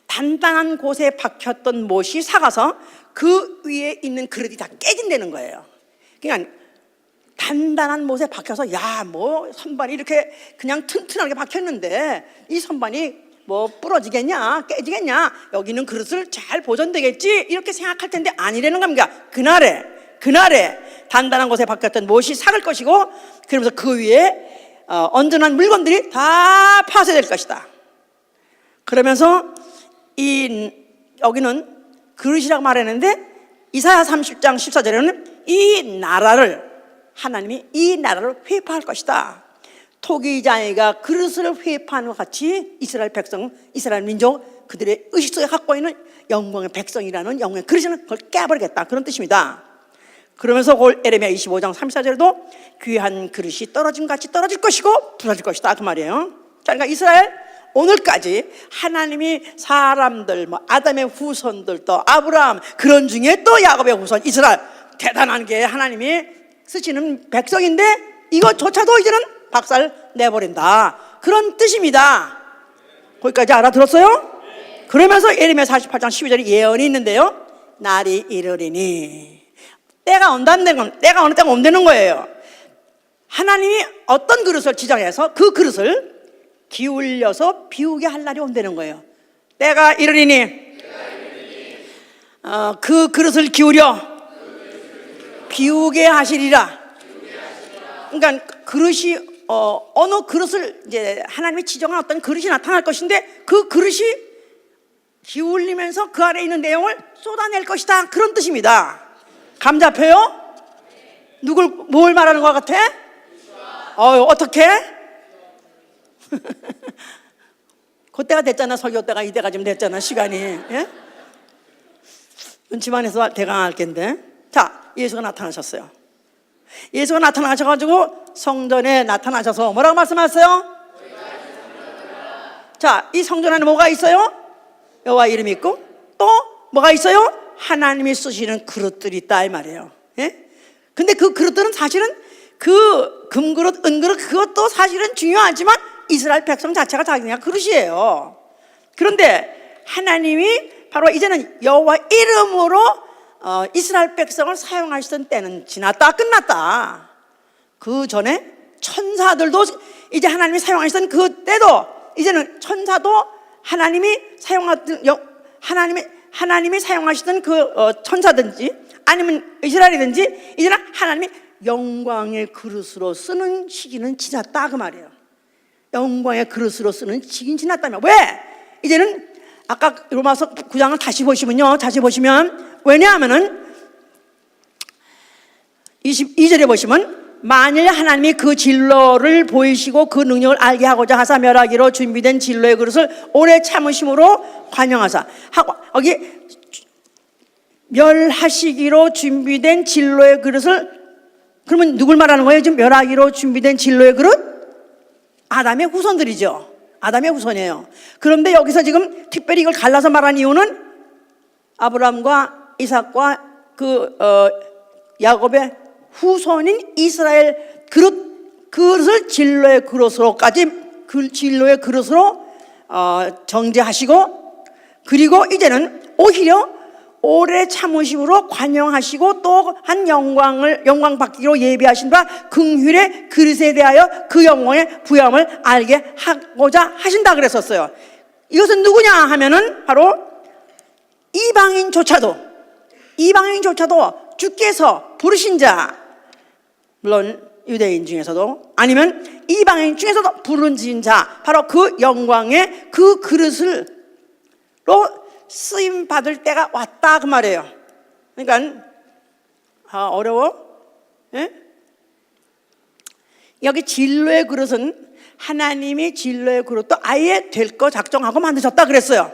단단한 곳에 박혔던 못이 삭아서 그 위에 있는 그릇이 다 깨진다는 거예요. 그러니까 단단한 못에 박혀서 야 뭐 선반이 이렇게 그냥 튼튼하게 박혔는데 이 선반이 뭐 부러지겠냐 깨지겠냐 여기는 그릇을 잘 보존되겠지 이렇게 생각할 텐데 아니라는 겁니다. 그날에 단단한 곳에 박혔던 못이 삭을 것이고 그러면서 그 위에 얹어놓은 물건들이 다 파쇄될 것이다. 그러면서 여기는 그릇이라고 말했는데 이사야 30장 14절에는 하나님이 이 나라를 회파할 것이다. 토기장이가 그릇을 회파하는 것 같이 이스라엘 백성, 이스라엘 민족 그들의 의식 속에 갖고 있는 영광의 백성이라는 영광의 그릇은 그걸 깨버리겠다 그런 뜻입니다. 그러면서 에레미야 25장 34절에도 귀한 그릇이 떨어짐같이 떨어질 것이고 부서질 것이다 그 말이에요. 그러니까 이스라엘 오늘까지 하나님이 사람들 아담의 후손들 또 아브라함 그런 중에 또 야곱의 후손 이스라엘 대단한 게 하나님이 쓰시는 백성인데 이것조차도 이제는 박살 내버린다 그런 뜻입니다. 거기까지 알아들었어요? 그러면서 에레미야 48장 12절에 예언이 있는데요. 날이 이르리니 때가 온다는 건 때가 어느 때가 온다는 거예요. 하나님이 어떤 그릇을 지정해서 그 그릇을 기울여서 비우게 할 날이 온다는 거예요. 때가 이르리니 그 그릇을 기울여 비우게 하시리라. 그러니까 그릇이 어느 그릇을 이제 하나님이 지정한 어떤 그릇이 나타날 것인데 그 그릇이 기울리면서 그 안에 있는 내용을 쏟아낼 것이다 그런 뜻입니다. 감 잡혀요? 뭘 말하는 것 같아? 어떻게? 그때가 됐잖아. 설교 때가 이때가 좀 됐잖아 시간이. 예? 눈치만 해서 대강할 텐데. 자, 예수가 나타나셨어요. 예수가 나타나셔가지고 성전에 나타나셔서 뭐라고 말씀하셨어요? 자, 이 성전 안에 뭐가 있어요? 여호와 이름이 있고 또 뭐가 있어요? 하나님이 쓰시는 그릇들이 있다 이 말이에요. 예? 근데 그 그릇들은 사실은 그 금그릇, 은그릇 그것도 사실은 중요하지만 이스라엘 백성 자체가 자기네 그릇이에요. 그런데 하나님이 바로 이제는 여호와 이름으로 이스라엘 백성을 사용하시던 때는 지났다 끝났다. 그 전에 천사들도 이제 하나님이 사용하시던 그 때도 이제는 천사도 하나님이 사용하시던 그 천사든지 아니면 이스라엘이든지 이제는 하나님이 영광의 그릇으로 쓰는 시기는 지났다 그 말이에요. 영광의 그릇으로 쓰는 시기는 지났다며. 왜? 이제는 아까 로마서 9장을 다시 보시면 왜냐하면은 22절에 보시면 만일 하나님이 그 진로를 보이시고 그 능력을 알게 하고자 하사 멸하기로 준비된 진로의 그릇을 오래 참으심으로 관용하사 하고 여기 멸하시기로 준비된 진로의 그릇을 그러면 누굴 말하는 거예요? 지금 멸하기로 준비된 진로의 그릇? 아담의 후손들이죠. 아담의 후손이에요. 그런데 여기서 지금 특별히 이걸 갈라서 말한 이유는 아브라함과 이삭과 야곱의 후손인 이스라엘 그릇을 진로의 그릇으로까지 그 진로의 그릇으로 정죄하시고 그리고 이제는 오히려 오래 참으심으로 관용하시고 또 한 영광 받기로 예비하신 바 긍휼의 그릇에 대하여 그 영광의 부여함을 알게 하고자 하신다 그랬었어요. 이것은 누구냐 하면은 바로 이방인조차도 주께서 부르신 자, 물론 유대인 중에서도 아니면 이방인 중에서도 부르신 자, 바로 그 영광의 그 그릇으로 쓰임 받을 때가 왔다 그 말이에요. 그러니까 어려워? 예? 여기 진로의 그릇은 하나님이 진로의 그릇도 아예 될 거 작정하고 만드셨다 그랬어요.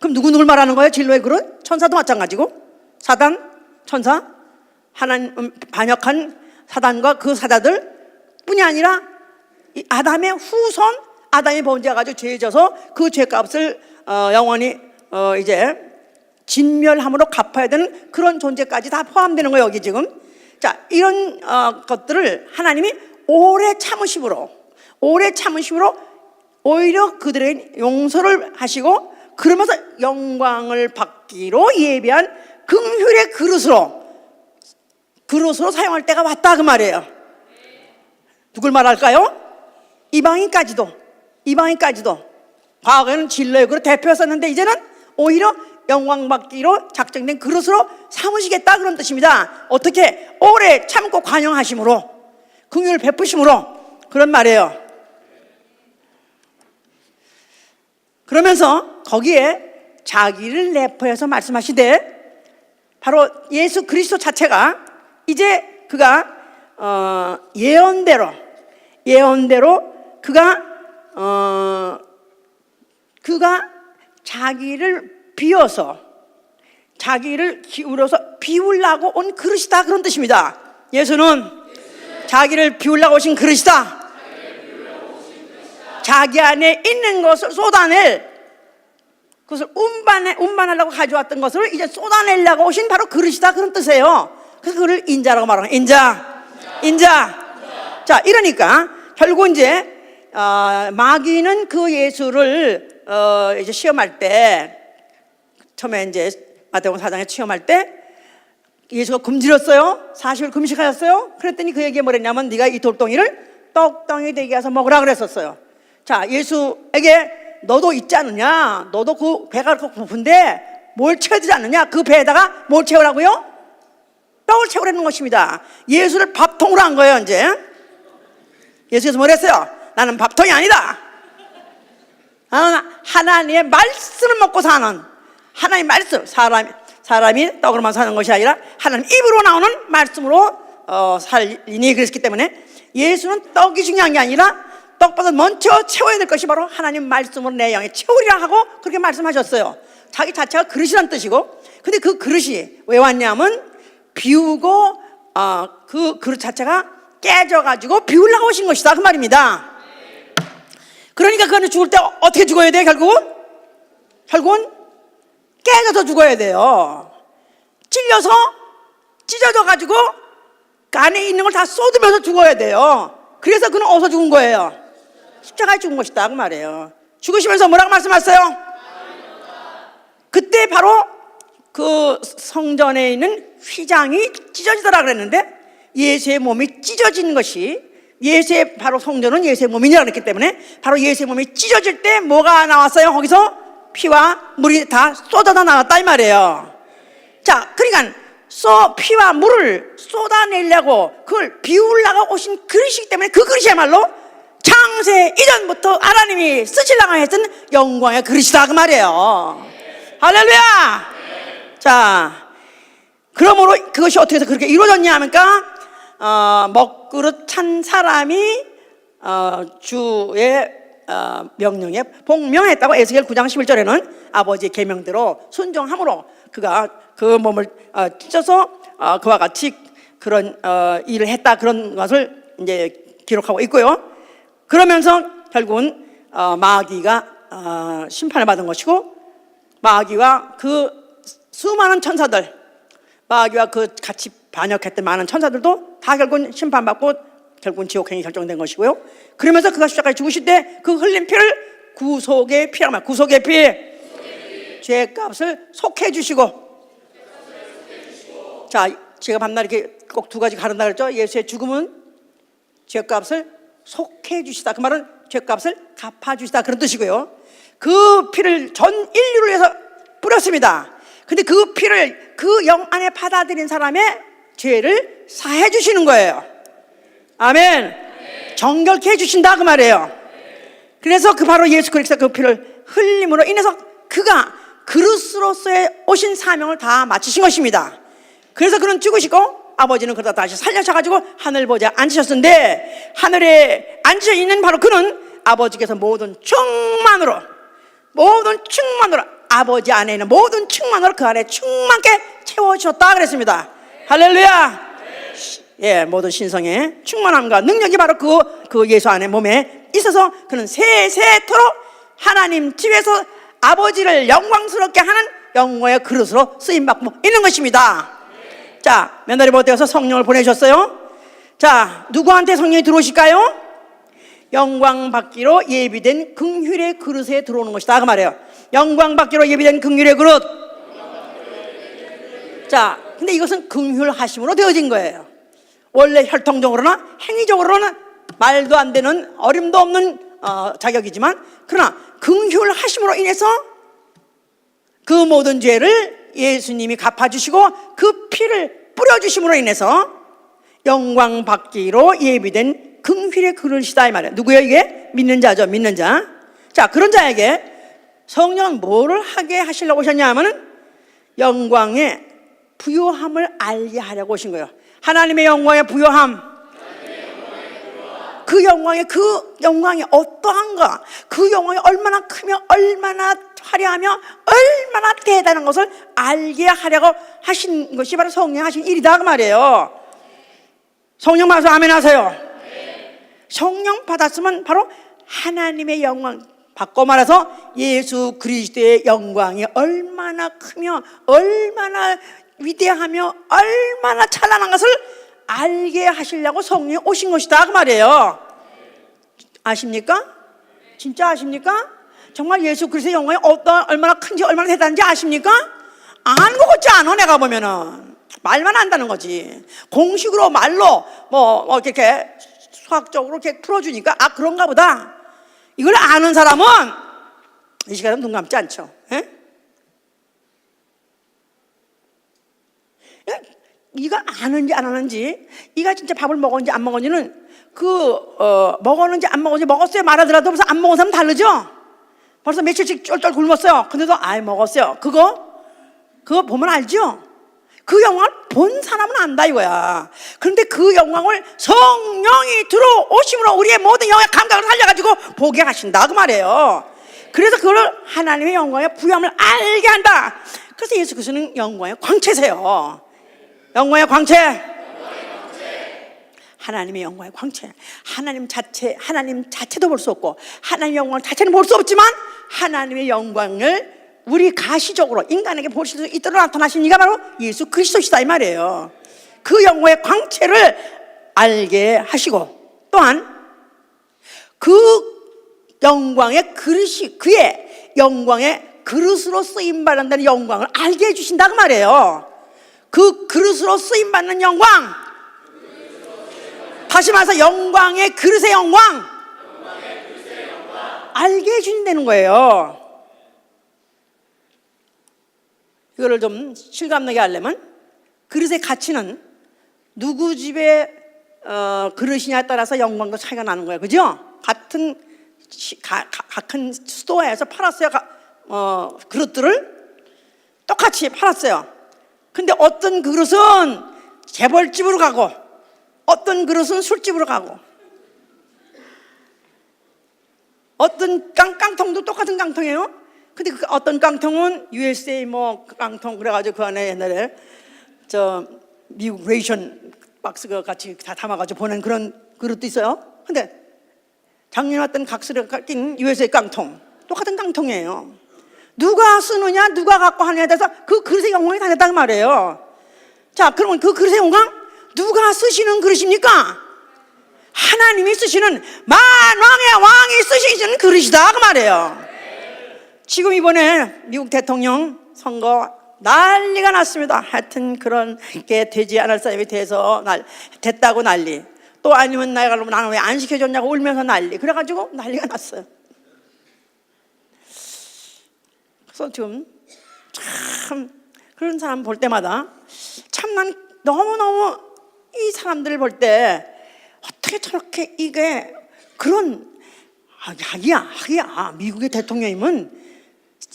그럼 누구누구를 말하는 거예요? 진로의 그릇? 천사도 마찬가지고, 사단, 천사, 하나님 반역한 사단과 그 사자들 뿐이 아니라 이 아담의 후손, 아담이 범죄해가지고 죄에 져서 그 죄값을 영원히 이제 진멸함으로 갚아야 되는 그런 존재까지 다 포함되는 거예요, 여기 지금. 자, 이런 것들을 하나님이 오래 참으심으로 오히려 그들의 용서를 하시고, 그러면서 영광을 받기로 예비한 긍휼의 그릇으로 사용할 때가 왔다 그 말이에요. 누굴 말할까요? 이방인까지도 과거에는 진로의 그릇 대표였었는데 이제는 오히려 영광 받기로 작정된 그릇으로 삼으시겠다 그런 뜻입니다. 어떻게? 오래 참고 관용하심으로, 긍휼을 베푸심으로, 그런 말이에요. 그러면서 거기에 자기를 내포해서 말씀하시되, 바로 예수 그리스도 자체가 이제 그가 예언대로 그가 자기를 비워서, 자기를 기울여서 비우려고 온 그릇이다 그런 뜻입니다. 예수는 자기를 비우려고 오신 그릇이다. 자기 안에 있는 것을 쏟아낼, 그것을 운반하려고 가져왔던 것을 이제 쏟아내려고 오신 바로 그릇이다 그런 뜻이에요. 그래서 그를 인자라고 말하는 거예요. 인자. 자, 이러니까 결국 이제 마귀는 그 예수를 이제 시험할 때, 처음에 이제 마태복음 4장에 시험할 때 예수가 굶주렸어요. 40일 금식하셨어요. 그랬더니 그 얘기가 뭐랬냐면, 네가 이 돌덩이를 떡덩이 되게 해서 먹으라 그랬었어요. 자, 예수에게 너도 있지 않느냐, 너도 그 배가 그렇게 고픈데 뭘 채워야 되지 않느냐, 그 배에다가 뭘 채우라고요? 떡을 채우라는 것입니다. 예수를 밥통으로 한 거예요. 이제 예수께서 뭐랬어요? 나는 밥통이 아니다. 하나님의 말씀을 먹고 사는, 하나님의 말씀, 사람이 떡으로만 사는 것이 아니라 하나님 입으로 나오는 말씀으로 살리니, 그랬기 때문에 예수는 떡이 중요한 게 아니라 떡보다 먼저 채워야 될 것이 바로 하나님 말씀으로 내 영에 채우리라 하고 그렇게 말씀하셨어요. 자기 자체가 그릇이란 뜻이고, 근데 그 그릇이 왜 왔냐면 비우고 그 그릇 자체가 깨져가지고 비우려고 오신 것이다 그 말입니다. 그러니까 그는 죽을 때 어떻게 죽어야 돼요? 결국은 깨져서 죽어야 돼요. 찔려서 찢어져가지고 그 안에 있는 걸 다 쏟으면서 죽어야 돼요. 그래서 그는 어디서 죽은 거예요? 십자가에 죽은 것이다 그 말이에요. 죽으시면서 뭐라고 말씀하셨어요? 그때 바로 그 성전에 있는 휘장이 찢어지더라 그랬는데, 예수의 몸이 찢어진 것이, 예수의 바로 성전은 예수의 몸이라고 그랬기 때문에 바로 예수의 몸이 찢어질 때 뭐가 나왔어요? 거기서 피와 물이 다 쏟아져 나왔다 이 말이에요. 자, 그러니까 피와 물을 쏟아내려고, 그걸 비우려고 오신 그릇이기 때문에 그 그릇이야말로 창세 이전부터 하나님이 쓰시려고 했던 영광의 그릇이다 그 말이에요. 할렐루야. 자, 그러므로 그것이 어떻게 해서 그렇게 이루어졌냐 하니까 먹그릇 찬 사람이 주의 명령에 복명했다고. 에스겔 9장 11절에는 아버지의 계명대로 순종함으로 그가 그 몸을 찢어서 그와 같이 그런 일을 했다, 그런 것을 이제 기록하고 있고요. 그러면서 결국은 마귀가 심판을 받은 것이고, 마귀와 그 수많은 천사들, 마귀와 그 같이 반역했던 많은 천사들도 다 결국은 심판받고 결국은 지옥행이 결정된 것이고요. 그러면서 그가 십자가에 죽으실 때 그 흘린 피를 구속의 피라고 말해요. 구속의 피, 죄값을 속해 주시고. 자, 제가 밤날 이렇게 꼭 두 가지 가른다 그랬죠. 예수의 죽음은 죄값을 속해 주시다, 그 말은 죄값을 갚아 주시다 그런 뜻이고요. 그 피를 전 인류를 위해서 뿌렸습니다. 근데 그 피를 그 영 안에 받아들인 사람의 죄를 사해 주시는 거예요. 아멘. 정결케 해 주신다 그 말이에요. 그래서 그 바로 예수 그리스도 그 피를 흘림으로 인해서 그가 그릇으로서의 오신 사명을 다 마치신 것입니다. 그래서 그는 죽으시고 아버지는 그러다 다시 살려셔가지고 하늘 보좌에 앉으셨는데, 하늘에 앉으셔 있는 바로 그는 아버지께서 모든 충만으로 아버지 안에 있는 모든 충만을 그 안에 충만케 채워주셨다 그랬습니다. 할렐루야. 예, 모든 신성의 충만함과 능력이 바로 그 예수 안에 몸에 있어서 그는 세세토록 하나님 집에서 아버지를 영광스럽게 하는 영광의 그릇으로 쓰임받고 있는 것입니다. 자, 며느리 못되어서 성령을 보내셨어요. 자, 누구한테 성령이 들어오실까요? 영광 받기로 예비된 긍휼의 그릇에 들어오는 것이다 그 말이에요. 영광 받기로 예비된 긍휼의 그릇. 자, 근데 이것은 긍휼하심으로 되어진 거예요. 원래 혈통적으로나 행위적으로는 말도 안 되는 어림도 없는 자격이지만, 그러나 긍휼하심으로 인해서 그 모든 죄를 예수님이 갚아주시고 그 피를 뿌려주심으로 인해서 영광 받기로 예비된 긍휼의 그릇이다 이 말이에요. 누구예요 이게? 믿는 자죠. 믿는 자. 자, 그런 자에게 성령은 뭐를 하게 하시려고 오셨냐 하면은 영광의 부요함을 알게 하려고 오신 거예요. 하나님의 영광의 부요함. 그 영광이 어떠한가, 그 영광이 얼마나 크며 얼마나 화려하며 얼마나 대단한 것을 알게 하려고 하신 것이 바로 성령 하신 일이다 그 말이에요. 성령 받아서 아멘 하세요. 성령 받았으면 바로 하나님의 영광, 바꿔 말해서 예수 그리스도의 영광이 얼마나 크며 얼마나 위대하며 얼마나 찬란한 것을 알게 하시려고 성령이 오신 것이다 그 말이에요. 아십니까? 진짜 아십니까? 정말 예수 그리스도의 영광이 얼마나 큰지 얼마나 대단한지 아십니까? 아는 것 같지 않아. 내가 보면은 말만 한다는 거지. 공식으로 말로 뭐 이렇게 수학적으로 이렇게 풀어주니까 그런가 보다. 이걸 아는 사람은 이 시간에 눈 감지 않죠. 에? 이가 아는지 안 아는지, 이가 진짜 밥을 먹었는지 안 먹었는지는 먹었는지 안 먹었는지, 먹었어요 말하더라도 벌써 안 먹은 사람 다르죠. 벌써 며칠씩 쫄쫄 굶었어요. 근데도 먹었어요. 그거 보면 알죠. 그 영광을 본 사람은 안다 이거야. 그런데 그 영광을 성령이 들어오심으로 우리의 모든 영광의 감각을 살려가지고 보게 하신다 그 말이에요. 그래서 그걸 하나님의 영광의 부요함을 알게 한다. 그래서 예수 그리스도는 영광의 광채세요. 영광의 광채. 하나님의 영광의 광채. 하나님 자체도 볼 수 없고 하나님의 영광 자체는 볼 수 없지만 하나님의 영광을 우리 가시적으로 인간에게 볼 수 있도록 나타나신 이가 바로 예수 그리스도시다 이 말이에요. 그 영광의 광채를 알게 하시고, 또한 그 영광의 그릇이 그의 영광의 그릇으로 쓰임받는다는 영광을 알게 해주신다 그 말이에요. 그 그릇으로 쓰임받는 영광, 다시 말해서 영광의 그릇의 영광 알게 해주신다는 거예요. 이거를 좀 실감나게 하려면 그릇의 가치는 누구 집의 그릇이냐에 따라서 영광과 차이가 나는 거예요. 그죠? 같은 스토어에서 팔았어요. 그릇들을 똑같이 팔았어요. 근데 어떤 그릇은 재벌집으로 가고 어떤 그릇은 술집으로 가고 어떤 깡통도 똑같은 깡통이에요. 근데 어떤 깡통은 USA 깡통 그래가지고 그 안에 옛날에 미국 레이션 박스가 같이 다 담아가지고 보낸 그런 그릇도 있어요. 근데 작년에 왔던 각스가 낀 USA 깡통 똑같은 깡통이에요. 누가 쓰느냐 누가 갖고 하느냐에 따라서 그 그릇의 영광이 다르다는 말이에요. 자, 그러면 그 그릇의 영광 누가 쓰시는 그릇입니까? 하나님이 쓰시는 만왕의 왕이 쓰시는 그릇이다 그 말이에요. 지금 이번에 미국 대통령 선거 난리가 났습니다. 하여튼 그런 게 되지 않을 사람이 돼서 됐다고 난리, 또 아니면 나는 왜 안 시켜줬냐고 울면서 난리, 그래가지고 난리가 났어요. 그래서 지금 참 그런 사람 볼 때마다 참 난 너무너무 이 사람들을 볼 때 어떻게 저렇게 이게 그런 하기야 미국의 대통령이면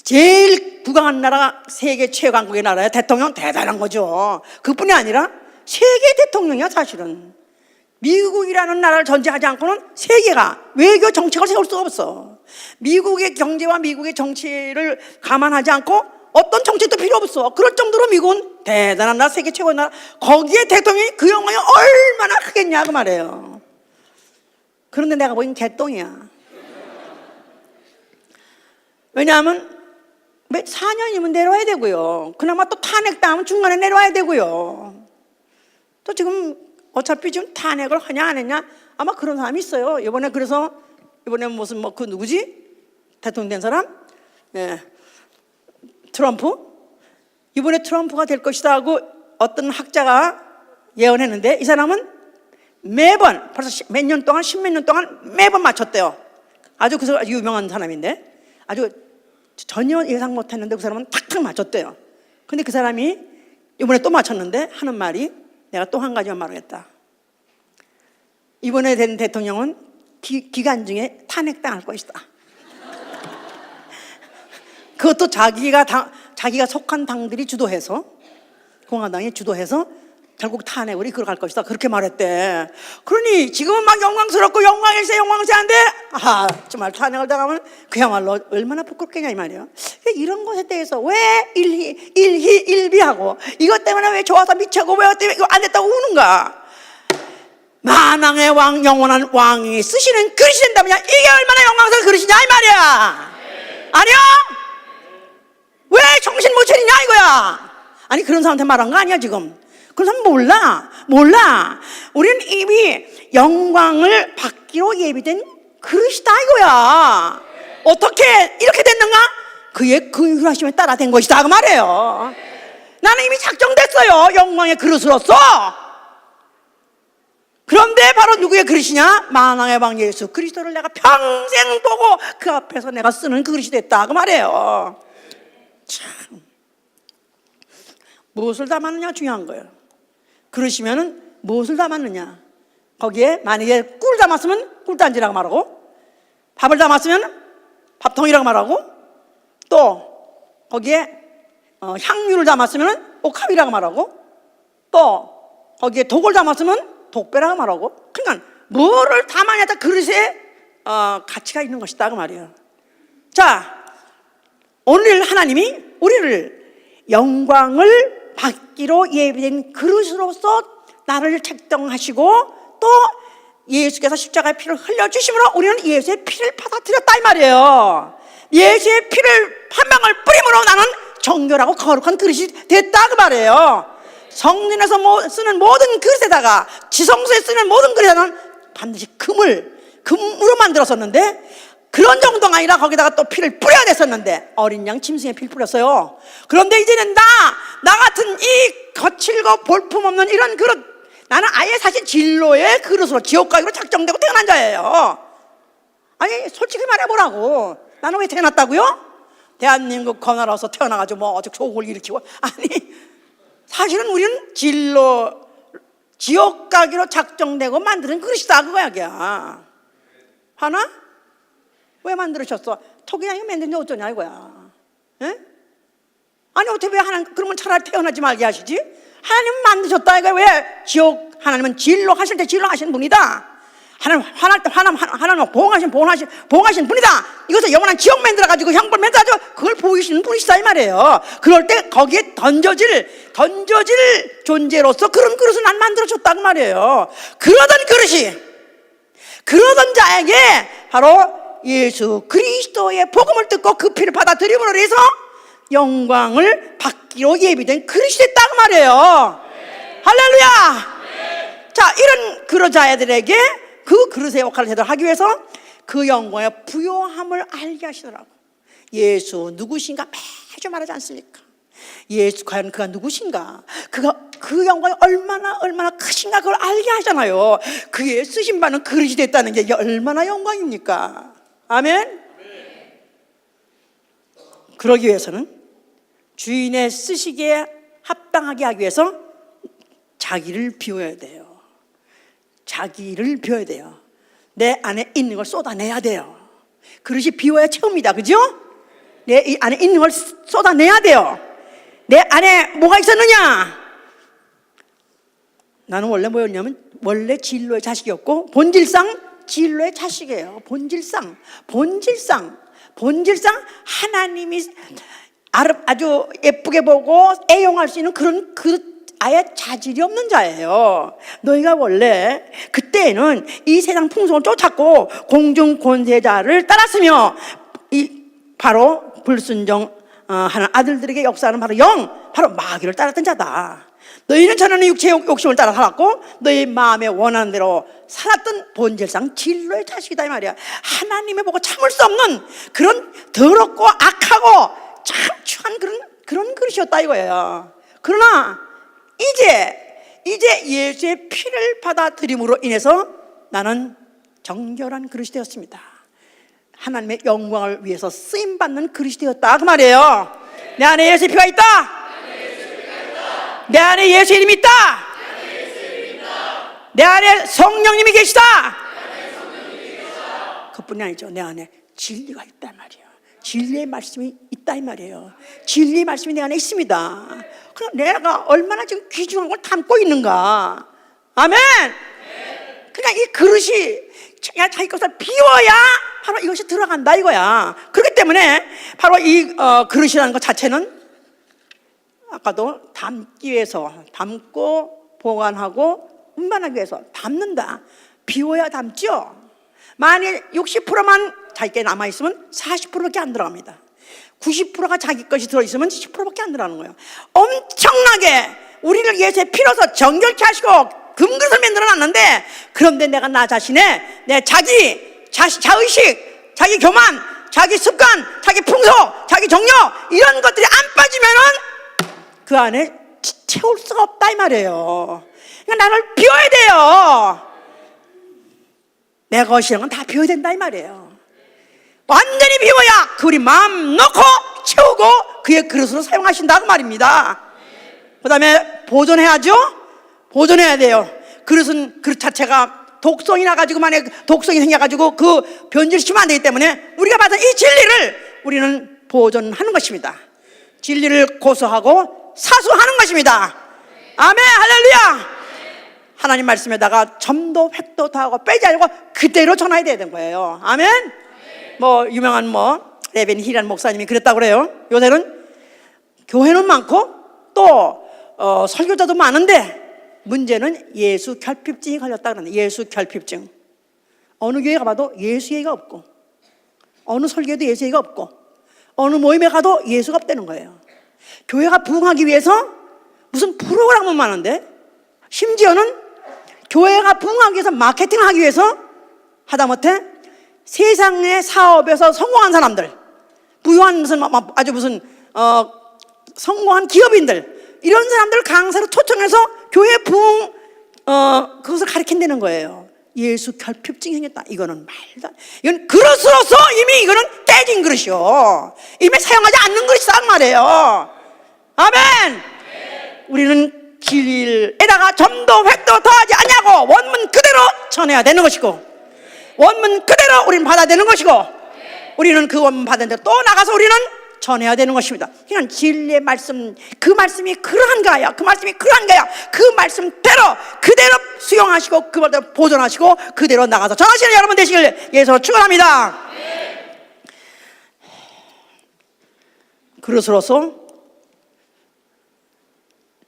제일 부강한 나라, 세계 최강국의 나라의 대통령 대단한 거죠. 그뿐이 아니라 세계 대통령이야 사실은. 미국이라는 나라를 전제하지 않고는 세계가 외교 정책을 세울 수가 없어. 미국의 경제와 미국의 정치를 감안하지 않고 어떤 정책도 필요 없어. 그럴 정도로 미국은 대단한 나라, 세계 최고의 나라. 거기에 대통령이 그 영광이 얼마나 크겠냐 그 말이에요. 그런데 내가 보기엔 개똥이야. 왜냐하면 4년이면 내려와야 되고요. 그나마 또 탄핵당하면 중간에 내려와야 되고요. 또 지금 어차피 지금 탄핵을 하냐 안 했냐 아마 그런 사람이 있어요. 이번에 무슨 그 누구지? 대통령 된 사람? 네. 트럼프? 이번에 트럼프가 될 것이다 하고 어떤 학자가 예언했는데 이 사람은 매번 벌써 몇 년 동안 10몇 년 동안 매번 맞췄대요. 아주 유명한 사람인데 아주 전혀 예상 못했는데 그 사람은 탁탁 맞췄대요. 근데 그 사람이 이번에 또 맞췄는데 하는 말이 내가 또 한 가지만 말하겠다. 이번에 된 대통령은 기간 중에 탄핵당할 것이다. 그것도 자기가 속한 당들이 주도해서 공화당이 주도해서 결국 탄핵으로 이끌어갈 것이다. 그렇게 말했대. 그러니 지금은 막 영광스럽고 영광일세 영광세한데 정말 탄핵을 당하면 그야말로 얼마나 부끄럽겠냐 이 말이에요. 이런 것에 대해서 왜 일희일비하고 이것 때문에 왜 좋아서 미쳐고 왜 때문에 이거 안 됐다고 우는가. 만왕의 왕 영원한 왕이 쓰시는 그릇이 된다면야 이게 얼마나 영광스러운 그릇이냐 이 말이야. 아니요? 왜 정신 못 차리냐 이거야. 아니 그런 사람한테 말한 거 아니야 지금. 그런 사람 몰라. 우리는 이미 영광을 받기로 예비된 그릇이다 이거야. 어떻게 이렇게 됐는가? 그의 긍휼하심에 따라 된 것이다 그 말이에요. 나는 이미 작정됐어요. 영광의 그릇으로서. 그런데 바로 누구의 그릇이냐? 만왕의 왕 예수 그리스도를 내가 평생 보고 그 앞에서 내가 쓰는 그릇이 됐다 그 말이에요. 참, 무엇을 담았느냐 중요한 거예요. 그러시면은 무엇을 담았느냐. 거기에 만약에 꿀을 담았으면 꿀단지라고 말하고, 밥을 담았으면 밥통이라고 말하고, 또 거기에 향유를 담았으면 옥합이라고 말하고, 또 거기에 독을 담았으면 독배라고 말하고. 그러니까 뭐를 담아야 다 그릇에 가치가 있는 것이다 그 말이에요. 자, 오늘 하나님이 우리를 영광을 받기로 예비된 그릇으로서 나를 책정하시고 또 예수께서 십자가의 피를 흘려주심으로 우리는 예수의 피를 받아들였다 이 말이에요. 예수의 피를 한 방울 뿌림으로 나는 정결하고 거룩한 그릇이 됐다 그 말이에요. 성전에서 쓰는 모든 그릇에다가 지성소에 쓰는 모든 그릇에는 반드시 금으로 만들었었는데 그런 정도가 아니라 거기다가 또 피를 뿌려야 됐었는데 어린 양 짐승의 피를 뿌렸어요. 그런데 이제는 나 같은 이 거칠고 볼품없는 이런 그릇, 나는 아예 사실 진로의 그릇으로 지옥 가기로 작정되고 태어난 자예요. 아니 솔직히 말해보라고. 나는 왜 태어났다고요? 대한민국 건너라서 태어나가지고 뭐 어떻게 속을 일으키고. 아니 사실은 우리는 지옥 가기로 작정되고 만드는 그릇이다 그거야. 하나? 왜 만들으셨어? 토기양이 만든지 어쩌냐 이거야. 에? 아니 어떻게 왜 그러면 차라리 태어나지 말게 하시지? 하나님은 만드셨다 이거야. 왜? 하나님은 진로 하실 때 진로 하시는 분이다. 하나님 화날 때 하나님 보응하신 분이다. 이것을 영원한 지옥 만들어가지고 형벌 만들어가지고 그걸 보이시는 분이시다 이 말이에요. 그럴 때 거기에 던져질 존재로서 그런 그릇을 난 만들어줬다 그 말이에요. 그러던 자에게 바로 예수 그리스도의 복음을 듣고 그 피를 받아들임으로 해서 영광을 받기로 예비된 그릇이 됐다 그 말이에요. 할렐루야. 자, 이런 그러자애들에게 그 그릇의 역할을 제대로 하기 위해서 그 영광의 부요함을 알게 하시더라고. 예수 누구신가 매주 말하지 않습니까? 예수 과연 그가 누구신가? 그 영광이 얼마나 크신가 그걸 알게 하잖아요. 그의 쓰신 바는 그릇이 됐다는 게 얼마나 영광입니까? 아멘. 그러기 위해서는 주인의 쓰시기에 합당하게 하기 위해서 자기를 비워야 돼요. 내 안에 있는 걸 쏟아내야 돼요. 그릇이 비워야 채웁니다. 그죠? 내 안에 있는 걸 쏟아내야 돼요. 내 안에 뭐가 있었느냐? 나는 원래 뭐였냐면 원래 진로의 자식이었고 본질상 진로의 자식이에요. 본질상 하나님이 아주 예쁘게 보고 애용할 수 있는 그런 아예 자질이 없는 자예요. 너희가 원래 그때에는 이 세상 풍속을 쫓았고 공중 권세자를 따랐으며 바로 불순종 하는 아들들에게 역사하는 바로 마귀를 따랐던 자다. 너희는 전에는 육체의 욕심을 따라 살았고 너희 마음에 원하는 대로 살았던 본질상 진로의 자식이다 이 말이야. 하나님을 보고 참을 수 없는 그런 더럽고 악하고 참 추한 그런 그릇이었다 이거예요. 그러나 이제 예수의 피를 받아들임으로 인해서 나는 정결한 그릇이 되었습니다. 하나님의 영광을 위해서 쓰임받는 그릇이 되었다 그 말이에요. 내 안에 예수의 피가 있다. 내 안에 예수의 이름이 있다. 내 안에 성령님이 계시다. 그뿐이 아니죠. 내 안에 진리가 있단 말이에요. 진리의 말씀이 있다 이 말이에요. 진리의 말씀이 내 안에 있습니다. 그럼 내가 얼마나 지금 귀중한 걸 담고 있는가. 아멘. 그러니까 이 그릇이 자기 것을 비워야 바로 이것이 들어간다 이거야. 그렇기 때문에 바로 이 그릇이라는 것 자체는 아까도 담기 위해서 담고 보관하고 운반하기 위해서 담는다. 비워야 담죠. 만일 60%만 자기께 남아있으면 40%밖에 안 들어갑니다. 90%가 자기 것이 들어있으면 10%밖에 안 들어가는 거예요. 엄청나게 우리를 예수의 피로서 정결케 하시고 금그릇을 만들어놨는데, 그런데 내가 나 자신의 내 자의식, 자기 교만, 자기 습관, 자기 풍속, 자기 정력 이런 것들이 안 빠지면은 그 안에 채울 수가 없다 이 말이에요. 그러니까 나를 비워야 돼요. 내 것이란 건 다 비워야 된다 이 말이에요. 완전히 비워야 그 우리 마음 넣고 채우고 그의 그릇으로 사용하신다 그 말입니다. 그 다음에 보존해야죠. 보존해야 돼요. 그릇은 그릇 자체가 독성이 나가지고 만약에 독성이 생겨가지고 그 변질시키면 안 되기 때문에 우리가 받은 이 진리를 우리는 보존하는 것입니다. 진리를 고소하고 사수하는 것입니다. 아멘 할렐루야. 하나님 말씀에다가 점도 획도 더하고 빼지 않고 그대로 전해야 되는 거예요. 아멘. 유명한 레벤 힐이라는 목사님이 그랬다고 그래요. 요새는 교회는 많고 또 설교자도 많은데 문제는 예수 결핍증이 걸렸다 그러는데, 예수 결핍증. 어느 교회 가봐도 예수 얘기가 없고, 어느 설교에도 예수 얘기가 없고, 어느 모임에 가도 예수가 없다는 거예요. 교회가 부흥하기 위해서 무슨 프로그램은 많은데, 심지어는 교회가 부흥하기 위해서 마케팅을 하기 위해서 하다못해 세상의 사업에서 성공한 사람들, 부유한 무슨 성공한 기업인들, 이런 사람들 강사로 초청해서 교회 부흥 그것을 가르친다는 거예요. 예수 결핍증이 생겼다. 이거는 말도 안 돼. 이건 그릇으로서 이미 이거는 깨진 그릇이요. 이미 사용하지 않는 그릇이란 말이에요. 아멘. 우리는 진리에다가 점도 획도 더하지 않냐고 원문 그대로 전해야 되는 것이고, 원문 그대로 우리는 받아야 되는 것이고, 우리는 그 원문 받은 대로 또 나가서 우리는 전해야 되는 것입니다. 그냥 진리의 말씀, 그 말씀이 그러한가요? 그 말씀이 그러한가요? 그 말씀대로 그대로 수용하시고 그 말대로 보존하시고 그대로 나가서 전하시는 여러분 되시길 예수로 축원합니다. 그릇으로서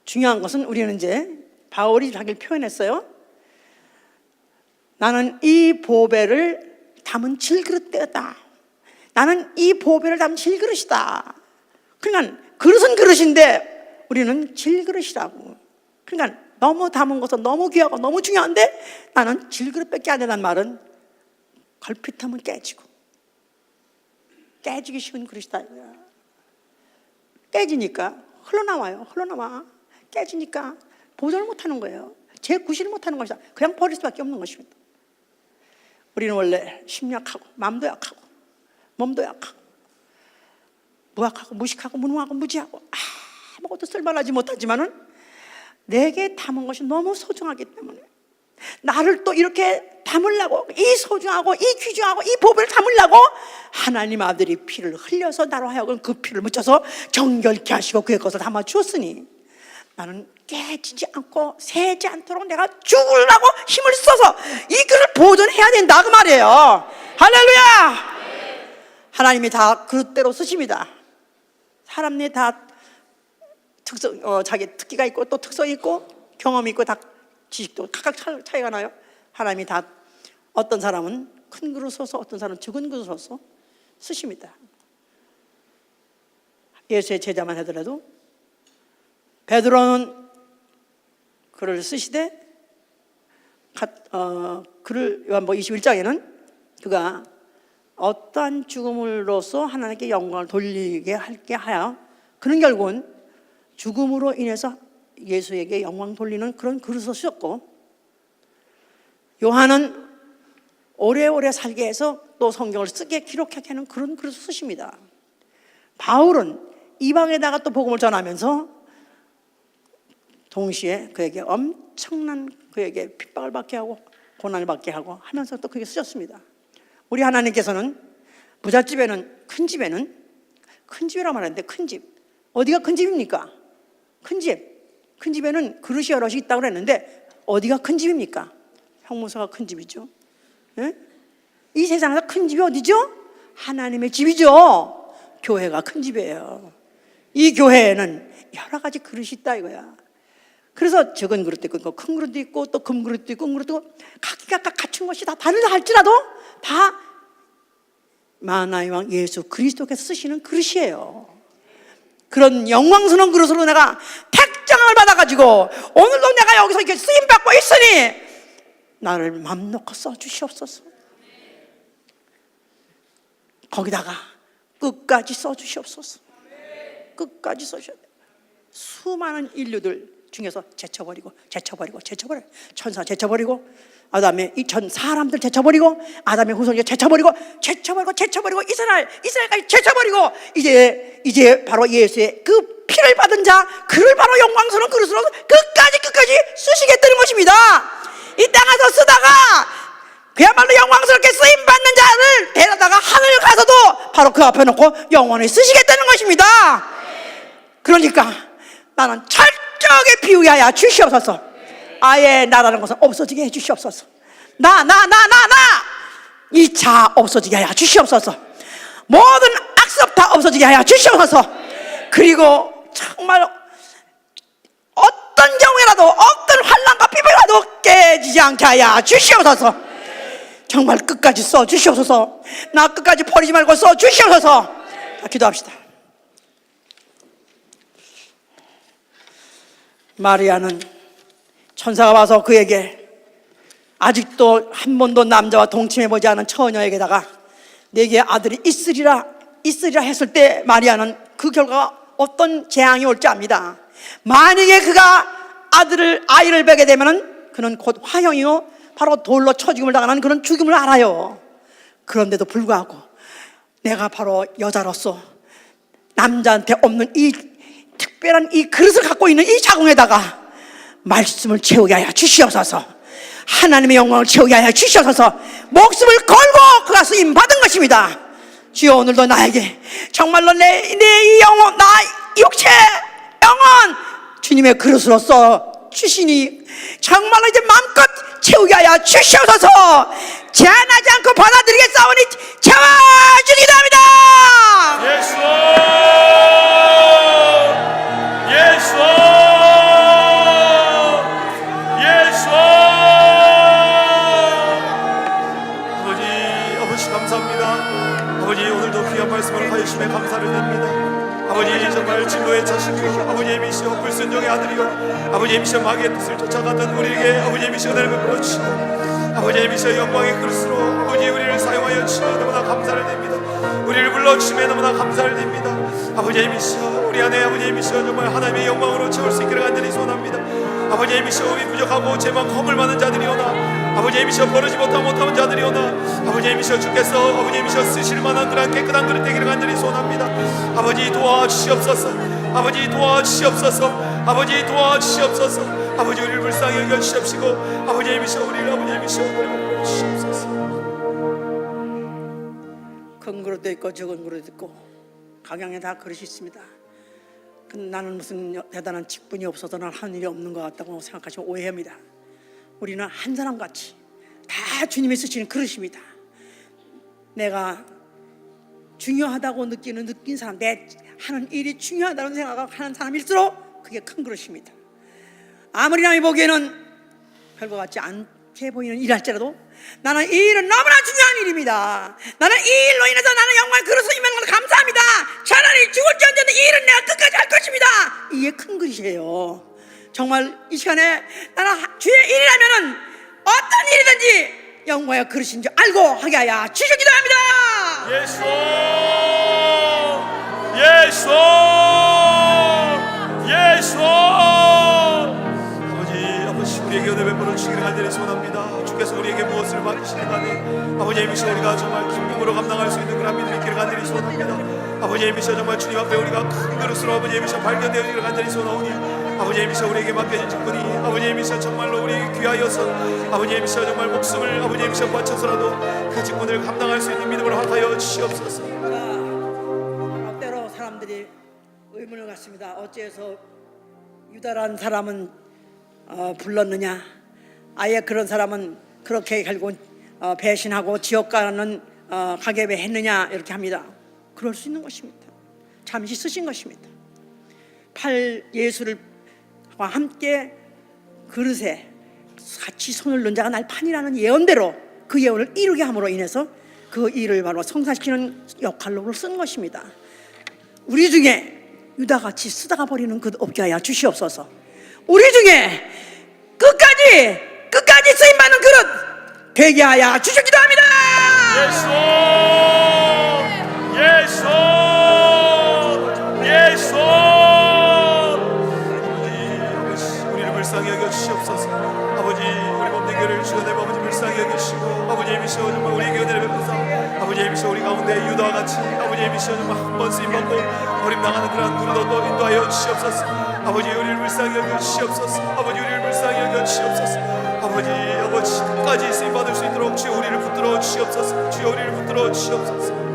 중요한 것은, 우리는 이제 바울이 자기를 표현했어요. 나는 이 보배를 담은 질그릇 되었다. 나는 이 보배를 담은 질그릇이다. 그러니까 그릇은 그릇인데 우리는 질그릇이라고. 그러니까 너무 담은 것은 너무 귀하고 너무 중요한데 나는 질그릇밖에 안 된다는 말은 걸핏하면 깨지고 깨지기 쉬운 그릇이다 이거야. 깨지니까 흘러나와요. 흘러나와. 깨지니까 보존을 못하는 거예요. 재구실을 못하는 것이다. 그냥 버릴 수밖에 없는 것입니다. 우리는 원래 심약하고 마음도 약하고 몸도 약하고 무학하고 무식하고 무능하고 무지하고 아무것도 쓸만하지 못하지만은 내게 담은 것이 너무 소중하기 때문에 나를 또 이렇게 담으려고, 이 소중하고 이 귀중하고 이 보배를 담으려고 하나님 아들이 피를 흘려서 나로 하여금 그 피를 묻혀서 정결케 하시고 그의 것을 담아 주었으니 나는 깨지지 않고 새지 않도록 내가 죽으려고 힘을 써서 이 그릇을 보존해야 된다, 그 말이에요. 할렐루야. 하나님이 다 그릇대로 쓰십니다. 사람들이 다 특성, 자기 특기가 있고 또 특성이 있고 경험이 있고 다 지식도 각각 차이가 나요. 하나님이 다 어떤 사람은 큰 그릇 써서 어떤 사람은 적은 그릇 써서 쓰십니다. 예수의 제자만 하더라도 베드로는 그를 쓰시되 그를 요한복음 21장에는 그가 어떠한 죽음으로써 하나님께 영광을 돌리게 할게 하여 그는 결국은 죽음으로 인해서 예수에게 영광 돌리는 그런 그릇을 쓰셨고, 요한은 오래오래 살게 해서 또 성경을 쓰게 기록하게 하는 그런 그릇을 쓰십니다. 바울은 이방에다가 또 복음을 전하면서 동시에 그에게 엄청난 그에게 핍박을 받게 하고 고난을 받게 하고 하면서 또 그게 쓰셨습니다. 우리 하나님께서는 부잣집에는 큰 집이라고 말하는데 큰 집 어디가 큰 집입니까? 큰 집에는 그릇이 여럿이 있다고 그랬는데 어디가 큰 집입니까? 형무소가 큰 집이죠. 예? 이 세상에서 큰 집이 어디죠? 하나님의 집이죠. 교회가 큰 집이에요. 이 교회에는 여러 가지 그릇이 있다 이거야. 그래서 적은 그릇도 있고 큰 그릇도 있고 또 금 그릇도 있고 금 그릇도 있고 각각 갖춘 것이 다 다르다 할지라도 다 만왕의 왕 예수 그리스도께서 쓰시는 그릇이에요. 그런 영광스러운 그릇으로 내가 택장을 받아가지고 오늘도 내가 여기서 이렇게 쓰임받고 있으니 나를 맘 놓고 써주시옵소서. 거기다가 끝까지 써주시옵소서. 끝까지 써주셔야 돼요. 수많은 인류들 중에서 제쳐버리고 천사 제쳐버리고 아담의 이 전 사람들 제쳐버리고 아담의 후손이 제쳐버리고 이스라엘까지 제쳐버리고 이제 바로 예수의 그 피를 받은 자 그를 바로 영광스러운 그릇으로 끝까지 쓰시겠다는 것입니다. 이 땅에서 쓰다가 그야말로 영광스럽게 쓰임받는 자를 데려다가 하늘 가서도 바로 그 앞에 놓고 영원히 쓰시겠다는 것입니다. 그러니까 나는 철저하게 비우게 하여 주시옵소서. 아예 나라는 것은 없어지게 해 주시옵소서. 이 자 없어지게 하여 주시옵소서. 모든 악습 다 없어지게 하여 주시옵소서. 그리고 정말 어떤 경우에라도 어떤 환난과 비밀라도 깨지지 않게 하여 주시옵소서. 정말 끝까지 써 주시옵소서. 나 끝까지 버리지 말고 써 주시옵소서. 자, 기도합시다. 마리아는 천사가 와서 그에게 아직도 한 번도 남자와 동침해보지 않은 처녀에게다가 내게 아들이 있으리라 했을 때 마리아는 그 결과가 어떤 재앙이 올지 압니다. 만약에 그가 아이를 베게 되면은 그는 곧 화형이요 바로 돌로 쳐 죽음을 당하는 그런 죽음을 알아요. 그런데도 불구하고 내가 바로 여자로서 남자한테 없는 이 특별한 이 그릇을 갖고 있는 이 자궁에다가 말씀을 채우게 하여 주시옵소서. 하나님의 영광을 채우게 하여 주시옵소서. 목숨을 걸고 그가 쓰임 받은 것입니다. 주여 오늘도 나에게 정말로 내 이 영혼 나 육체 영혼 주님의 그릇으로서 주시니 정말로 이제 마음껏 채우게 하여 주시옵소서. 제한하지 않고 받아들이겠사오니 채워주기도 합니다. 예수 아버지 감사합니다. 아버지 오늘도 귀한 말씀을 하여 주심에 감사를 드립니다. 아버지 정말 진노의 자식이요 아버지이시여 불순종의 아들이요 아버지이시여 마귀의 뜻을 쫓아가던 우리에게 아버지이시여 은혜를 베풀어 주시고 아버지이시여 영광의 그릇으로 아버지 우리를 사용하여 주시며 너무나 감사를 드립니다. 우리를 불러주심에 너무나 감사를 드립니다. 아버지이시여 우리 안에 아버지이시여 정말 하나님의 영광으로 채울 수 있기를 간절히 소원합니다. 아버지이시여 우리 부족하고 죄만 허물 많은 자들이오나 아버지이시여 버르지 못하는 자들이오나 아버지이시여 주께서 아버지이시여 쓰실 만한 그런 깨끗한 그릇 되기를 간절히 소원합니다. 아버지 도와주시옵소서. 아버지 도와주시옵소서. 아버지 도와주시옵소서. 아버지 우리를 불쌍히 여겨주시옵시고 아버지이시여 우리를 아버지이시여 버려 주시옵소서. 큰 그릇도 있고 적은 그릇도 있고 각양에 다 그릇이 있습니다. 나는 무슨 대단한 직분이 없어서 난 하는 일이 없는 것 같다고 생각하시면 오해합니다. 우리는 한 사람같이 다 주님이 쓰시는 그릇입니다. 내가 중요하다고 느낀 사람, 내 하는 일이 중요하다고 생각하는 사람일수록 그게 큰 그릇입니다. 아무리 남이 보기에는 별거 같지 않게 보이는 일할지라도 나는 이 일은 너무나 중요한 일입니다. 나는 이 일로 인해서 나는 영광의 그릇을 임하는 걸 감사합니다. 차라리 죽을지언정 이 일은 내가 끝까지 할 것입니다. 이게 큰 그릇이에요. 정말 이 시간에 나는 주의 일이라면은 어떤 일이든지 영광의 그릇인 줄 알고 하게 하여 주시기도 합니다. 예수, 예수, 예수. 아버지 우리에게 은혜 베풀어 주시기를 간절히 소원합니다. 주께서 우리에게 무엇을 맡기시는 간에 아버지 이미셔 우리가 정말 기쁨으로 감당할 수 있는 그런 믿음이 있기를 간절히 소원합니다. 아버지 이미셔 정말 주님 앞에 우리가 큰 그릇으로 아버지 이미셔 발견되기를 간절히 소원하오니 아버지 이미셔 우리에게 맡겨진 직분이 아버지 이미셔 정말로 우리에게 귀하여서 아버지 이미셔 정말 목숨을 아버지 이미셔 바쳐서라도 그 직분을 감당할 수 있는 믿음으로 허락하여 주시옵소서. 때로 사람들이 의문을 갖습니다. 어째서 유다라는 사람은 불렀느냐? 아예 그런 사람은 그렇게 결국 배신하고 지옥 가는 가게 왜 했느냐 이렇게 합니다. 그럴 수 있는 것입니다. 잠시 쓰신 것입니다. 예수를 함께 그릇에 같이 손을 넣은 자가 날 판이라는 예언대로 그 예언을 이루게 함으로 인해서 그 일을 바로 성사시키는 역할로 쓴 것입니다. 우리 중에 유다같이 쓰다가 버리는 그 없게 하여 주시옵소서. 우리 중에 끝까지 쓰임받는 그릇 되게 하여 주시기도 합니다. 예수, 예수, 예수. 아버지 우리를 불쌍히 여겨 주시옵소서. 아버지 우리 몸된 교를 주여내 아버지 불쌍히 여기시고 아버지 이미셔 정말 우리에게 은혜를 베푸사 아버지 이미셔 우리 가운데 유다와 같이 아버지 이미셔 정말 한번 쓰임받고 버림당하는 그런 누리도 인도하여 주시옵소서. 아버지 우리를 불쌍히 여겨 주시옵소서. 아버지 우리를 불쌍히 여겨 주시옵소서. 아버지 끝까지 쓰임받을 수 있도록 주여 우리를 붙들어 주시옵소서. 주여 우리를 붙들어 주시옵소서.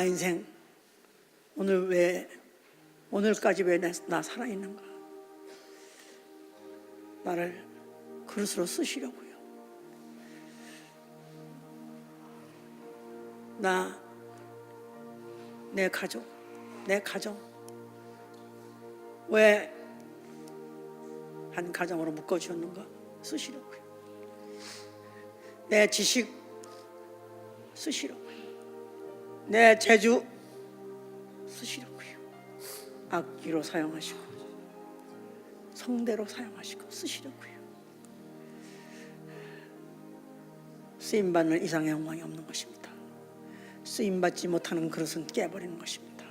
나 인생 오늘까지 왜 나 살아있는가? 나를 그릇으로 쓰시려고요. 내 가족, 내 가정 왜 한 가정으로 묶어주었는가? 쓰시려고요. 내 지식 쓰시려고요. 내 재주 쓰시려고요. 악기로 사용하시고 성대로 사용하시고 쓰시려고요. 쓰임받는 이상의 영광이 없는 것입니다. 쓰임받지 못하는 그릇은 깨버리는 것입니다.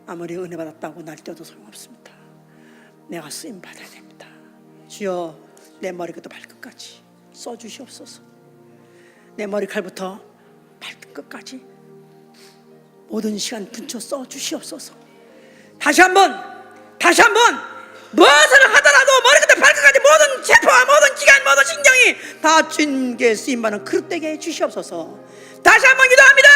아무리 은혜 받았다고 날뛰어도 소용없습니다. 내가 쓰임받아야 됩니다. 주여, 내 머리끝부터 발끝까지 써주시옵소서. 내 머리칼부터 발끝까지 모든 시간 분초 써주시옵소서. 다시 한번 무엇을 하더라도 머리끝부터 발끝까지 모든 세포와 모든 기관 모든 신경이 다 주님께 쓰임받는 그릇 되게 해주시옵소서. 다시 한번 기도합니다.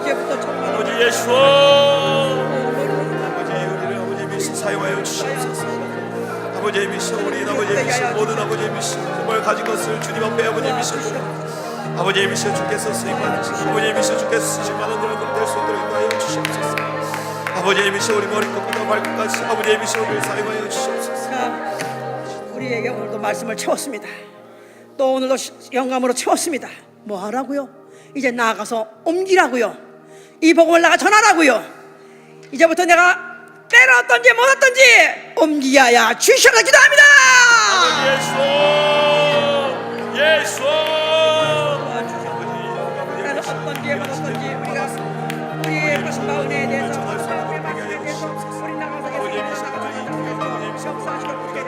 아버지 예수, 아버지 우리를 아버지 미시 사용하여 주시옵소서. 아버지 미시 우리 아버지 미시 모든 아버지 미시 정말 가진 것을 주님 앞에 아버지 미시 아버지 미시 주께서 쓰임받으시고 아버지 미시 주께서 쓰심받는 그런 될 수 있도록 인도하여 주시옵소서. 아버지 미시 우리 머리끝부터 발끝까지 아버지 미시 우리를 사용하여 주시옵소서. 우리에게 오늘도 말씀을 채웠습니다. 또 오늘도 영감으로 채웠습니다. 뭐 하라고요? 이제 나아가서 옮기라고요. 이 복음을 나가 전하라고요. 이제부터 내가 때로 어떤지 못 어떤지 옮기야야 주시옵소서. 기도합니다. 예수 때로 어떤지 못 어떤지 우리가 우리의 가슴 마음에 대해서 우리 나가서 역사하시고 우리가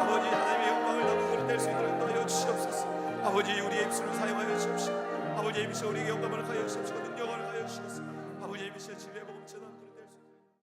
아버지 하나님의 영광을 나무 그릇 될 수 있도록 인도하여 주시옵소서. 아버지 우리의 입술을 사용하여 주십시오. 아버지 입술 우리에게 영광을 하여 주십시오.